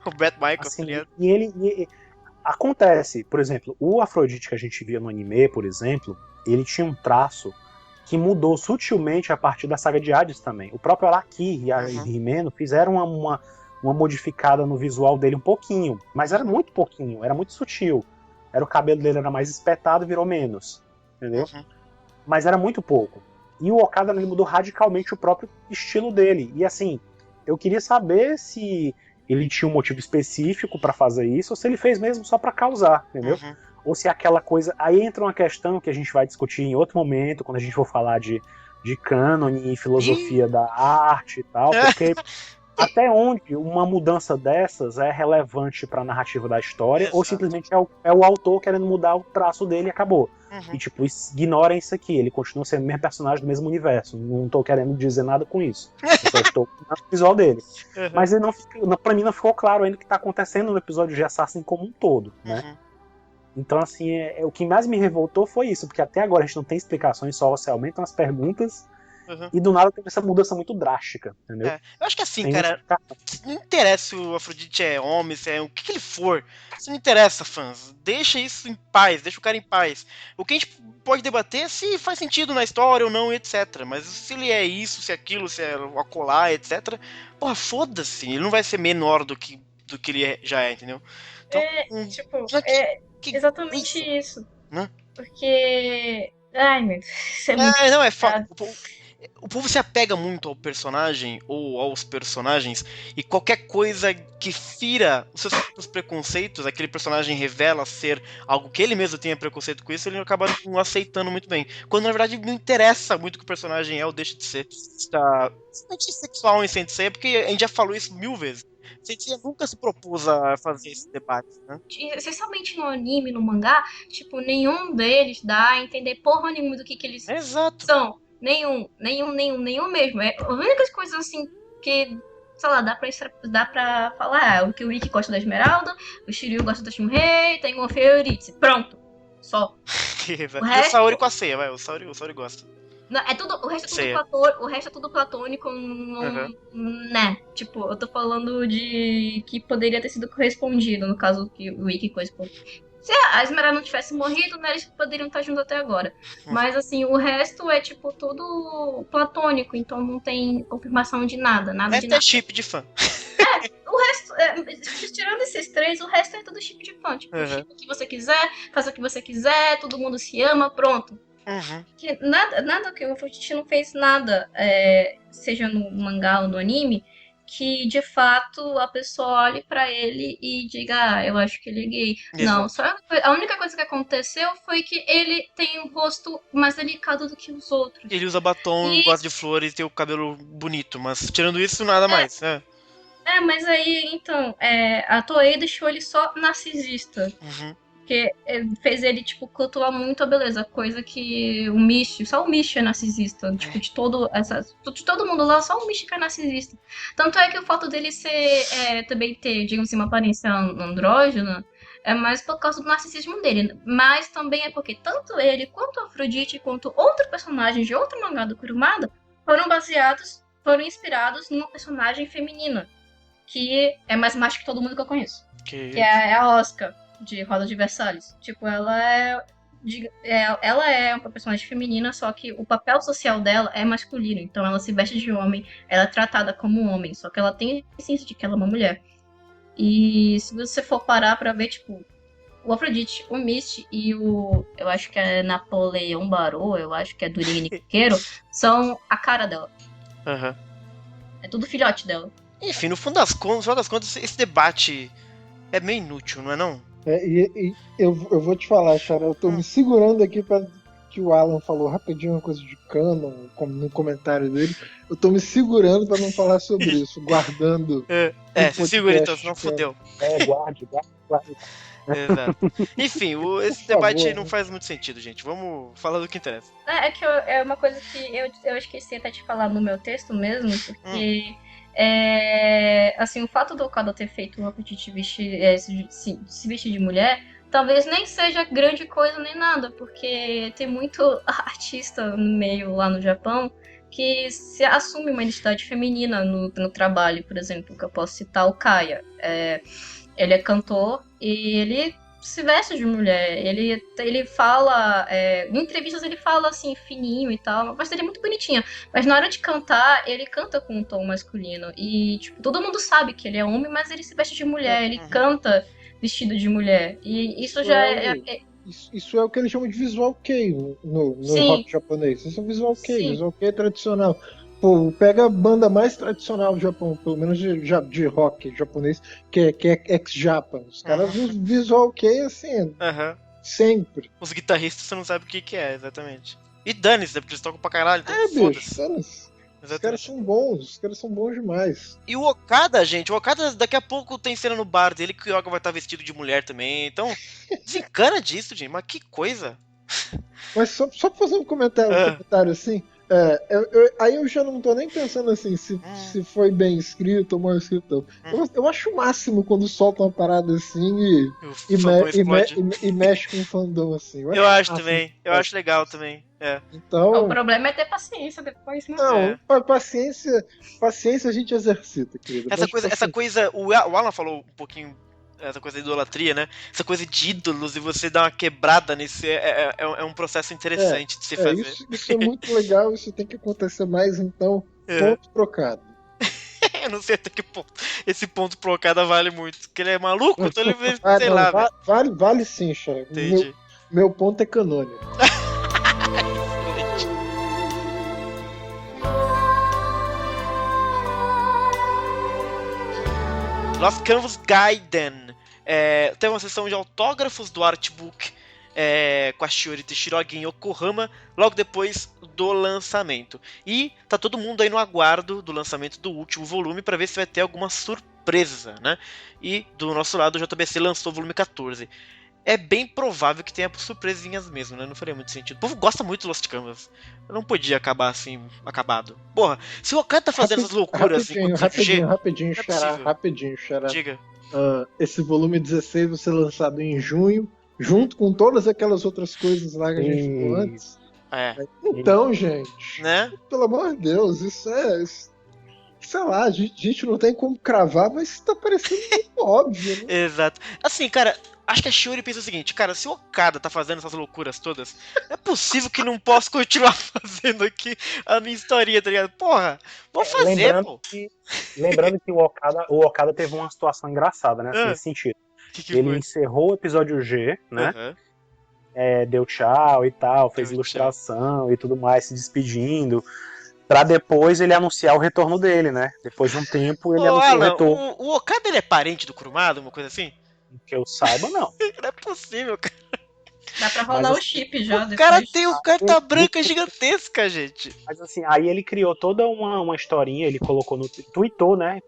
O Bret Michaels. Assim, acontece, por exemplo, o Afrodite que a gente via no anime, por exemplo, ele tinha um traço que mudou sutilmente a partir da saga de Hades também. O próprio Araki e a Himeno fizeram uma modificada no visual dele um pouquinho, mas era muito pouquinho, era muito sutil. O cabelo dele era mais espetado e virou menos, entendeu? Mas era muito pouco. E o Okada ele mudou radicalmente o próprio estilo dele. E assim, eu queria saber se ele tinha um motivo específico pra fazer isso, ou se ele fez mesmo só pra causar, entendeu? Ou se aquela coisa... Aí entra uma questão que a gente vai discutir em outro momento, quando a gente for falar de cânone e filosofia da arte e tal, porque até onde uma mudança dessas é relevante pra narrativa da história, ou simplesmente é o autor querendo mudar o traço dele e acabou. E tipo, ignorem isso aqui, ele continua sendo o mesmo personagem do mesmo universo, não tô querendo dizer nada com isso, eu só estou no visual dele. Mas ele pra mim não ficou claro ainda o que tá acontecendo no episódio de Assassin como um todo, né? Então, assim, o que mais me revoltou foi isso, porque até agora a gente não tem explicações, só se aumentam as perguntas, e do nada tem essa mudança muito drástica, entendeu? Eu acho que assim, cara, não interessa se o Afrodite é homem, se é o que ele for, isso não interessa, fãs. Deixa isso em paz, deixa o cara em paz. O que a gente pode debater é se faz sentido na história ou não, etc. Mas se ele é isso, se é aquilo, se é o acolá, etc. Porra, foda-se, ele não vai ser menor do que ele já é, entendeu? Então, exatamente isso. Porque... Ai, meu Deus, isso é muito... Não, é fato. O povo se apega muito ao personagem ou aos personagens, e qualquer coisa que fira os seus preconceitos, aquele personagem revela ser algo que ele mesmo tenha preconceito com isso, ele acaba não aceitando muito bem. Quando na verdade não interessa muito o que o personagem é ou deixa de ser. Está sexual em Sensei, porque a gente já falou isso 1000 vezes. Sensei nunca se propôs a fazer esse debate, né? Especialmente no anime, no mangá, tipo, nenhum deles dá a entender porra nenhuma do que eles são. Nenhum mesmo. As únicas coisas assim que, sei lá, dá pra falar o que o Ikki gosta da Esmeralda, o Shiryu gosta da Shunrei, tem o Feurice. Pronto. Só. O Saori com a ceia, vai. O Saori gosta. Não, o resto é tudo platônico, né? Tipo, eu tô falando de que poderia ter sido correspondido, no caso que o Ikki corresponde. Se a Esmeralda não tivesse morrido, né, eles poderiam estar juntos até agora. Mas, assim, o resto é, tipo, tudo platônico, então não tem confirmação de nada de nada. É chip de fã. O resto, tirando esses três, o resto é tudo chip de fã. Tipo, chip o que você quiser, faz o que você quiser, todo mundo se ama, pronto. Que nada que o Afrodite não fez nada, seja no mangá ou no anime, que de fato a pessoa olhe pra ele e diga, eu acho que ele é gay. Exato. Não, só a única coisa que aconteceu foi que ele tem um rosto mais delicado do que os outros. Ele usa batom, gosta de flores e tem o cabelo bonito, mas tirando isso, nada mais. Mas aí, então, a Toei deixou ele só narcisista. Porque fez ele, tipo, cultuar muito a beleza. Coisa que só o Mishi é narcisista. Tipo, de todo mundo lá, só o Mishi que é narcisista. Tanto é que o fato dele também ter, digamos assim, uma aparência andrógena, é mais por causa do narcisismo dele. Mas também é porque tanto ele, quanto Afrodite, quanto outro personagem de outro mangá do Kurumada foram inspirados numa personagem feminina, que é mais macho que todo mundo que eu conheço. Que é a Oscar, de Roda de Versalhes. Tipo, ela é uma personagem feminina, só que o papel social dela é masculino. Então ela se veste de homem, ela é tratada como um homem, só que ela tem a ciência de que ela é uma mulher. E se você for parar pra ver, tipo, o Afrodite, o Misty e eu acho que é Napoleão Barô, eu acho que é Durinho Niqueiro, são a cara dela. Uhum. É tudo filhote dela. Enfim, no fundo das contas, esse debate é meio inútil, não é não? Eu vou te falar, Chara, eu tô me segurando aqui pra que o Alan falou rapidinho uma coisa de canon no comentário dele. Eu tô me segurando pra não falar sobre isso, guardando. Se segura então, senão fodeu. Guarde. Exato. Enfim, esse debate aí não faz muito sentido, gente. Vamos falar do que interessa. É que é uma coisa que eu esqueci até de falar no meu texto mesmo, porque assim, o fato do Okada ter feito o Afrodite se vestir de mulher, talvez nem seja grande coisa nem nada, porque tem muito artista no meio lá no Japão que se assume uma identidade feminina no trabalho, por exemplo, que eu posso citar o Kaya. Ele é cantor e ele se veste de mulher. Ele fala... em entrevistas ele fala assim, fininho e tal. A voz dele é muito bonitinha. Mas na hora de cantar, ele canta com um tom masculino. E tipo, todo mundo sabe que ele é homem, mas ele se veste de mulher. Ele canta vestido de mulher. E isso já Isso é o que eles chamam de visual kei no rock japonês. Isso é visual kei. Visual kei é tradicional. Pô, pega a banda mais tradicional do Japão, pelo menos de rock japonês, que é ex-Japan. Os caras usam visual kei assim, sempre. Os guitarristas você não sabe o que é, exatamente. E dane-se, porque eles tocam pra caralho. Então bicho, dane-se. Os caras são bons demais. E o Okada, gente, daqui a pouco tem cena no bar dele que o Yoga vai estar vestido de mulher também. Então, desencana disso, gente, mas que coisa. Mas só pra fazer um comentário assim, aí eu já não tô nem pensando assim se foi bem escrito ou mal escrito. Eu acho o máximo quando solta uma parada assim e mexe com o fandom assim. Eu acho também, eu acho legal também. Então, o problema é ter paciência depois, né? Não, paciência a gente exercita, querido. Essa coisa, o Alan falou um pouquinho, essa coisa de idolatria, né? Essa coisa de ídolos e você dar uma quebrada nesse é um processo interessante de se fazer. Isso é muito legal, isso tem que acontecer mais, então, ponto trocado. Eu não sei até que ponto esse ponto trocado vale muito, porque ele é maluco, então ele sei lá. Vale sim, Chara. Entendi. Meu ponto é canônico. Lost Canvas Gaiden. Tem uma sessão de autógrafos do artbook com a Shiorita Shirogi em Yokohama, logo depois do lançamento. E tá todo mundo aí no aguardo do lançamento do último volume para ver se vai ter alguma surpresa, né? E do nosso lado o JBC lançou o volume 14. É bem provável que tenha surpresinhas mesmo, né? Não faria muito sentido. O povo gosta muito do Lost Canvas. Eu não podia acabar assim, acabado. Porra, se o Okada tá fazendo essas loucuras rapidinho, Xará. Diga. Esse volume 16 vai ser lançado em junho, junto com todas aquelas outras coisas lá que a gente falou antes. Então, gente, né? Pelo amor de Deus, isso sei lá, a gente não tem como cravar, mas tá parecendo muito óbvio, né? Exato. Assim, cara, acho que a Shiori pensa o seguinte, cara, se o Okada tá fazendo essas loucuras todas, é possível que não possa continuar fazendo aqui a minha historinha, tá ligado? Porra, vamos fazer, lembrando que o Okada teve uma situação engraçada, né? Nesse sentido. Ele encerrou o episódio G, né? Deu tchau e tal, fez ilustração e tudo mais, se despedindo. Pra depois ele anunciar o retorno dele, né? Depois de um tempo ele anunciou o retorno. O Okada, ele é parente do Kurumada, uma coisa assim? Que eu saiba, não. Não é possível, cara. Dá pra rolar o chip já. O cara tem uma carta branca gigantesca, gente. Mas assim, aí ele criou toda uma historinha, ele colocou tweetou, né?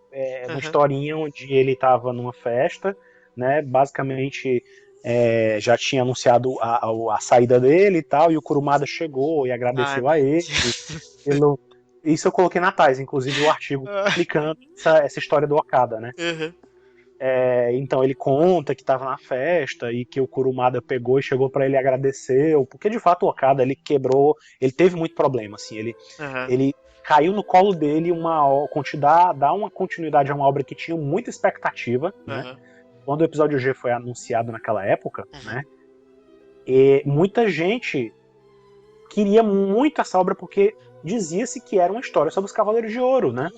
Uma historinha onde ele tava numa festa, né? Basicamente já tinha anunciado a saída dele e tal, e o Kurumada chegou e agradeceu a ele. Isso eu coloquei na Thais, inclusive o artigo explicando essa história do Okada, né? Então ele conta que estava na festa e que o Kurumada pegou e chegou para ele e agradeceu, porque de fato o Okada ele quebrou, ele teve muito problema, assim, ele caiu no colo dele dar uma continuidade a uma obra que tinha muita expectativa, né? Quando o episódio G foi anunciado naquela época, né? E muita gente queria muito essa obra porque dizia-se que era uma história sobre os Cavaleiros de Ouro, né?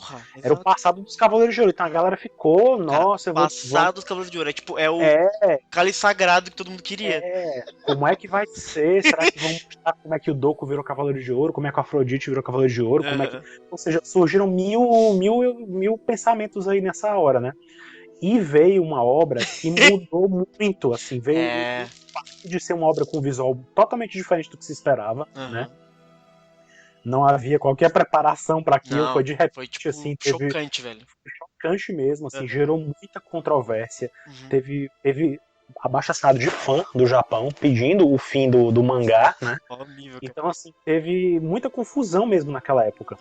Era o passado dos Cavaleiros de Ouro. Então a galera ficou, nossa, eu vou... Passado dos Cavaleiros de Ouro. É o cálice sagrado que todo mundo queria. Como é que vai ser? Será que vão mostrar como é que o Doku virou Cavaleiro de Ouro? Como é que o Afrodite virou Cavaleiro de Ouro? Como é que... Ou seja, surgiram mil pensamentos aí nessa hora, né? E veio uma obra que mudou muito, assim, veio de ser uma obra com um visual totalmente diferente do que se esperava, né? Não havia qualquer preparação para aquilo, foi de repente, foi, tipo, assim, chocante, velho. Chocante mesmo, assim, gerou muita controvérsia, teve abaixo-assinado de fã do Japão pedindo o fim do mangá, né? Então, assim, teve muita confusão mesmo naquela época.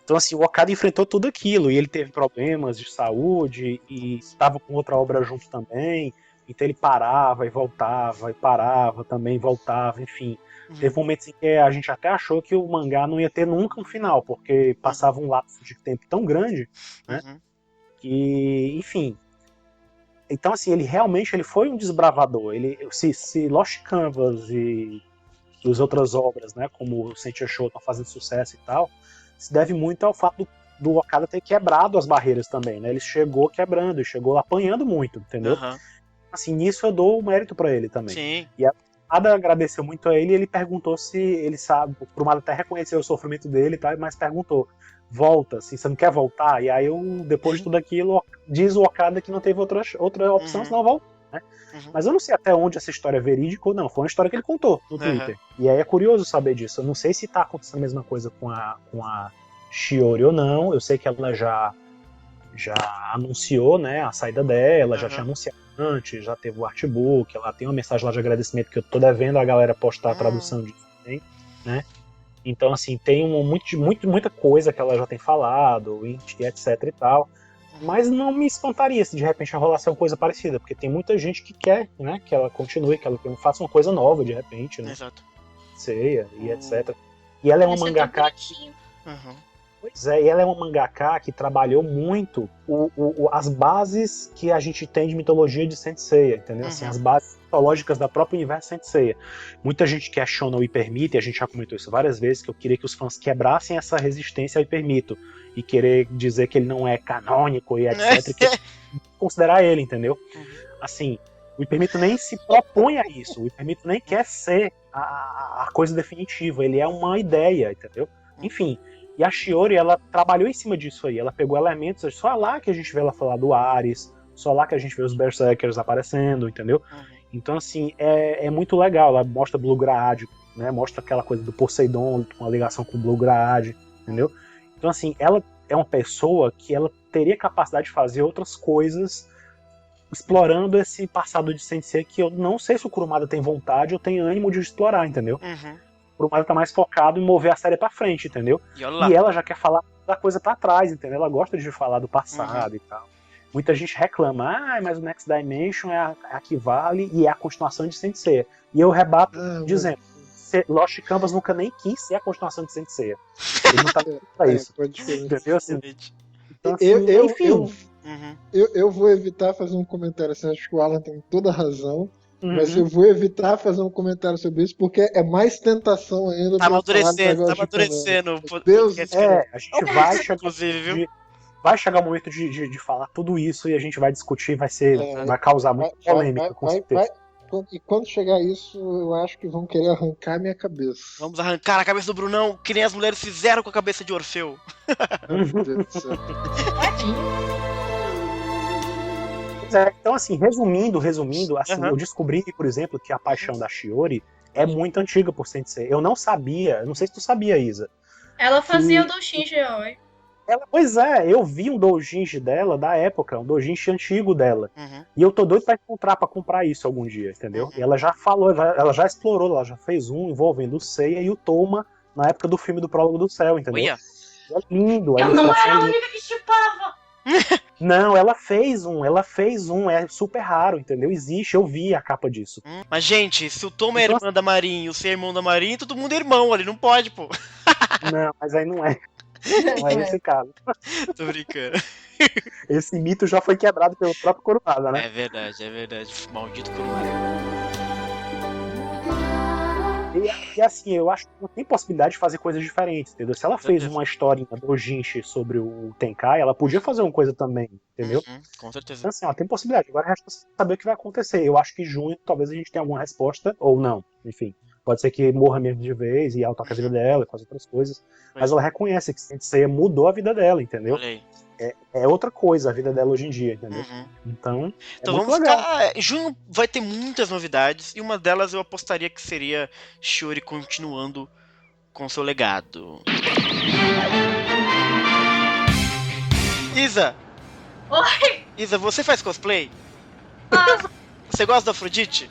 Então, assim, o Okada enfrentou tudo aquilo, e ele teve problemas de saúde, e estava com outra obra junto também, então ele parava e voltava, e parava também, voltava, enfim. Teve momentos em que a gente até achou que o mangá não ia ter nunca um final, porque passava um lapso de tempo tão grande, né? Que, enfim. Então, assim, ele realmente foi um desbravador. Se Lost Canvas e as outras obras, né, como o Sentia Show estão fazendo sucesso e tal, se deve muito ao fato do Okada ter quebrado as barreiras também, né? Ele chegou quebrando, chegou apanhando muito, entendeu? Assim, nisso eu dou o mérito pra ele também. Sim. E a Kurumada agradeceu muito a ele e ele perguntou se ele sabe, o Kurumada até reconheceu o sofrimento dele, tá? Mas perguntou, volta, assim, você não quer voltar? E aí, depois de tudo aquilo, diz o Okada que não teve outra opção senão voltar, né? Mas eu não sei até onde essa história é verídica ou não, foi uma história que ele contou no Twitter. E aí é curioso saber disso. Eu não sei se tá acontecendo a mesma coisa com a Shiori ou não, eu sei que ela já anunciou, né, a saída dela, já tinha anunciado antes, já teve o artbook, ela tem uma mensagem lá de agradecimento que eu tô devendo a galera postar a tradução disso também, né? Então, assim, tem muita coisa que ela já tem falado, e etc e tal, mas não me espantaria se de repente rolasse uma coisa parecida, porque tem muita gente que quer, né, que ela continue, que ela faça uma coisa nova de repente, né? Exato. Ceia e etc. E ela é uma mangaka que... Pois é, e ela é uma mangaka que trabalhou muito as bases que a gente tem de mitologia de Saint Seiya, entendeu? Assim, as bases mitológicas da própria universo Saint Seiya. Muita gente questiona o Hypermito, e a gente já comentou isso várias vezes, que eu queria que os fãs quebrassem essa resistência ao Hypermito e querer dizer que ele não é canônico e etc, e que considerar ele, entendeu? Assim, o Hypermito nem se propõe a isso, o Hypermito nem quer ser a coisa definitiva, ele é uma ideia, entendeu? Enfim... E a Shiori, ela trabalhou em cima disso aí. Ela pegou elementos, só lá que a gente vê ela falar do Ares, só lá que a gente vê os Berserkers aparecendo, entendeu? Então, assim, é muito legal. Ela mostra Blue Graad, né? Mostra aquela coisa do Poseidon, com a ligação com o Blue Graad, entendeu? Então, assim, ela é uma pessoa que ela teria capacidade de fazer outras coisas explorando esse passado de Sensei que eu não sei se o Kurumada tem vontade ou tem ânimo de explorar, entendeu? O Kurumada tá mais focado em mover a série pra frente, entendeu? E ela já quer falar da coisa pra trás, entendeu? Ela gosta de falar do passado e tal. Muita gente reclama, mas o Next Dimension é a que vale e é a continuação de Saint Seiya. E eu rebato dizendo, Lost Canvas nunca nem quis ser a continuação de Saint Seiya. Ele não tá pra isso. Entendeu? Assim, então, assim, enfim. Eu vou evitar fazer um comentário assim, acho que o Alan tem toda a razão. Mas eu vou evitar fazer um comentário sobre isso, porque é mais tentação ainda. Tá amadurecendo. Deus, a gente vai chegar, inclusive, viu? Vai chegar o momento de falar tudo isso e a gente vai discutir, vai causar muita polêmica, com certeza. E quando chegar isso, eu acho que vão querer arrancar minha cabeça. Vamos arrancar a cabeça do Brunão, que nem as mulheres fizeram com a cabeça de Orfeu. Meu Deus do céu. Então, assim, resumindo, assim, eu descobri, por exemplo, que a paixão da Shiori é muito antiga por Sensei. Eu não sabia, não sei se tu sabia, Isa. Ela fazia o doujinshi, Pois é, eu vi um doujinshi dela da época, um doujinshi antigo dela. E eu tô doido pra encontrar, pra comprar isso algum dia, entendeu? E ela já falou, ela já explorou, ela já fez um envolvendo o Seiya e o Toma na época do filme do Prólogo do Céu, entendeu? É lindo. Eu não era a única que chipava! Não, ela fez um, é super raro, entendeu? Existe, eu vi a capa disso. Mas, gente, se o Tom é irmã da Marin e você é irmão da Marin, todo mundo é irmão ali, não pode, pô. Não, mas aí não é. Não é esse caso. Tô brincando. Esse mito já foi quebrado pelo próprio Kurumada, né? É verdade. Maldito Kurumada. E assim, eu acho que não tem possibilidade de fazer coisas diferentes, entendeu? Se ela fez uma historinha do Ojinshi sobre o Tenkai, ela podia fazer uma coisa também, entendeu? Com certeza. Então assim, ela tem possibilidade. Agora resta saber o que vai acontecer. Eu acho que em junho talvez a gente tenha alguma resposta, ou não. Enfim, pode ser que morra mesmo de vez e ela toca a vida dela e faz outras coisas. Mas ela reconhece que Saint Seiya mudou a vida dela, entendeu? Olha aí. É outra coisa a vida dela hoje em dia, entendeu? Então muito vamos legal. ficar. Junho vai ter muitas novidades e uma delas eu apostaria que seria Shiori continuando com seu legado. Isa! Oi! Isa, você faz cosplay? Gosto. Você gosta da Afrodite?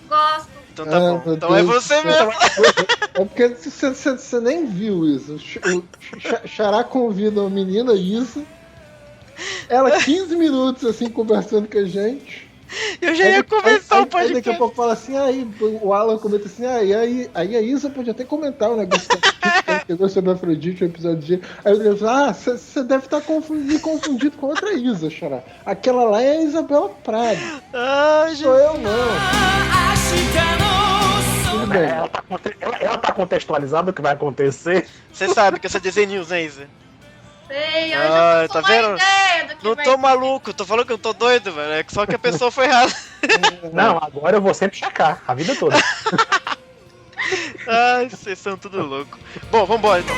Gosto. Então tá bom. Então é você mesmo. É porque você nem viu isso. O Xará convida uma menina, Isa. Ela 15 minutos assim conversando com a gente. Eu já ia começar o Aí podcast. daqui a pouco fala assim, aí o Alan comenta assim, aí a Isa pode até comentar o negócio que chegou sobre a Afrodite, o episódio de... Aí eu falo, você deve estar me confundido com outra Isa, Xará. Aquela lá é a Isabela Prado. Sou eu não. Tudo bem. Ela tá contextualizada o que vai acontecer. Você sabe que eu sou desenho news, né, Isa? Sei, eu já tô tá com vendo? uma ideia do que Não vai tô ser. maluco, tô falando que eu tô doido, velho. É só que a pessoa foi errada. Não, agora eu vou sempre checar, a vida toda. Ai, vocês são tudo louco. Bom, vambora então.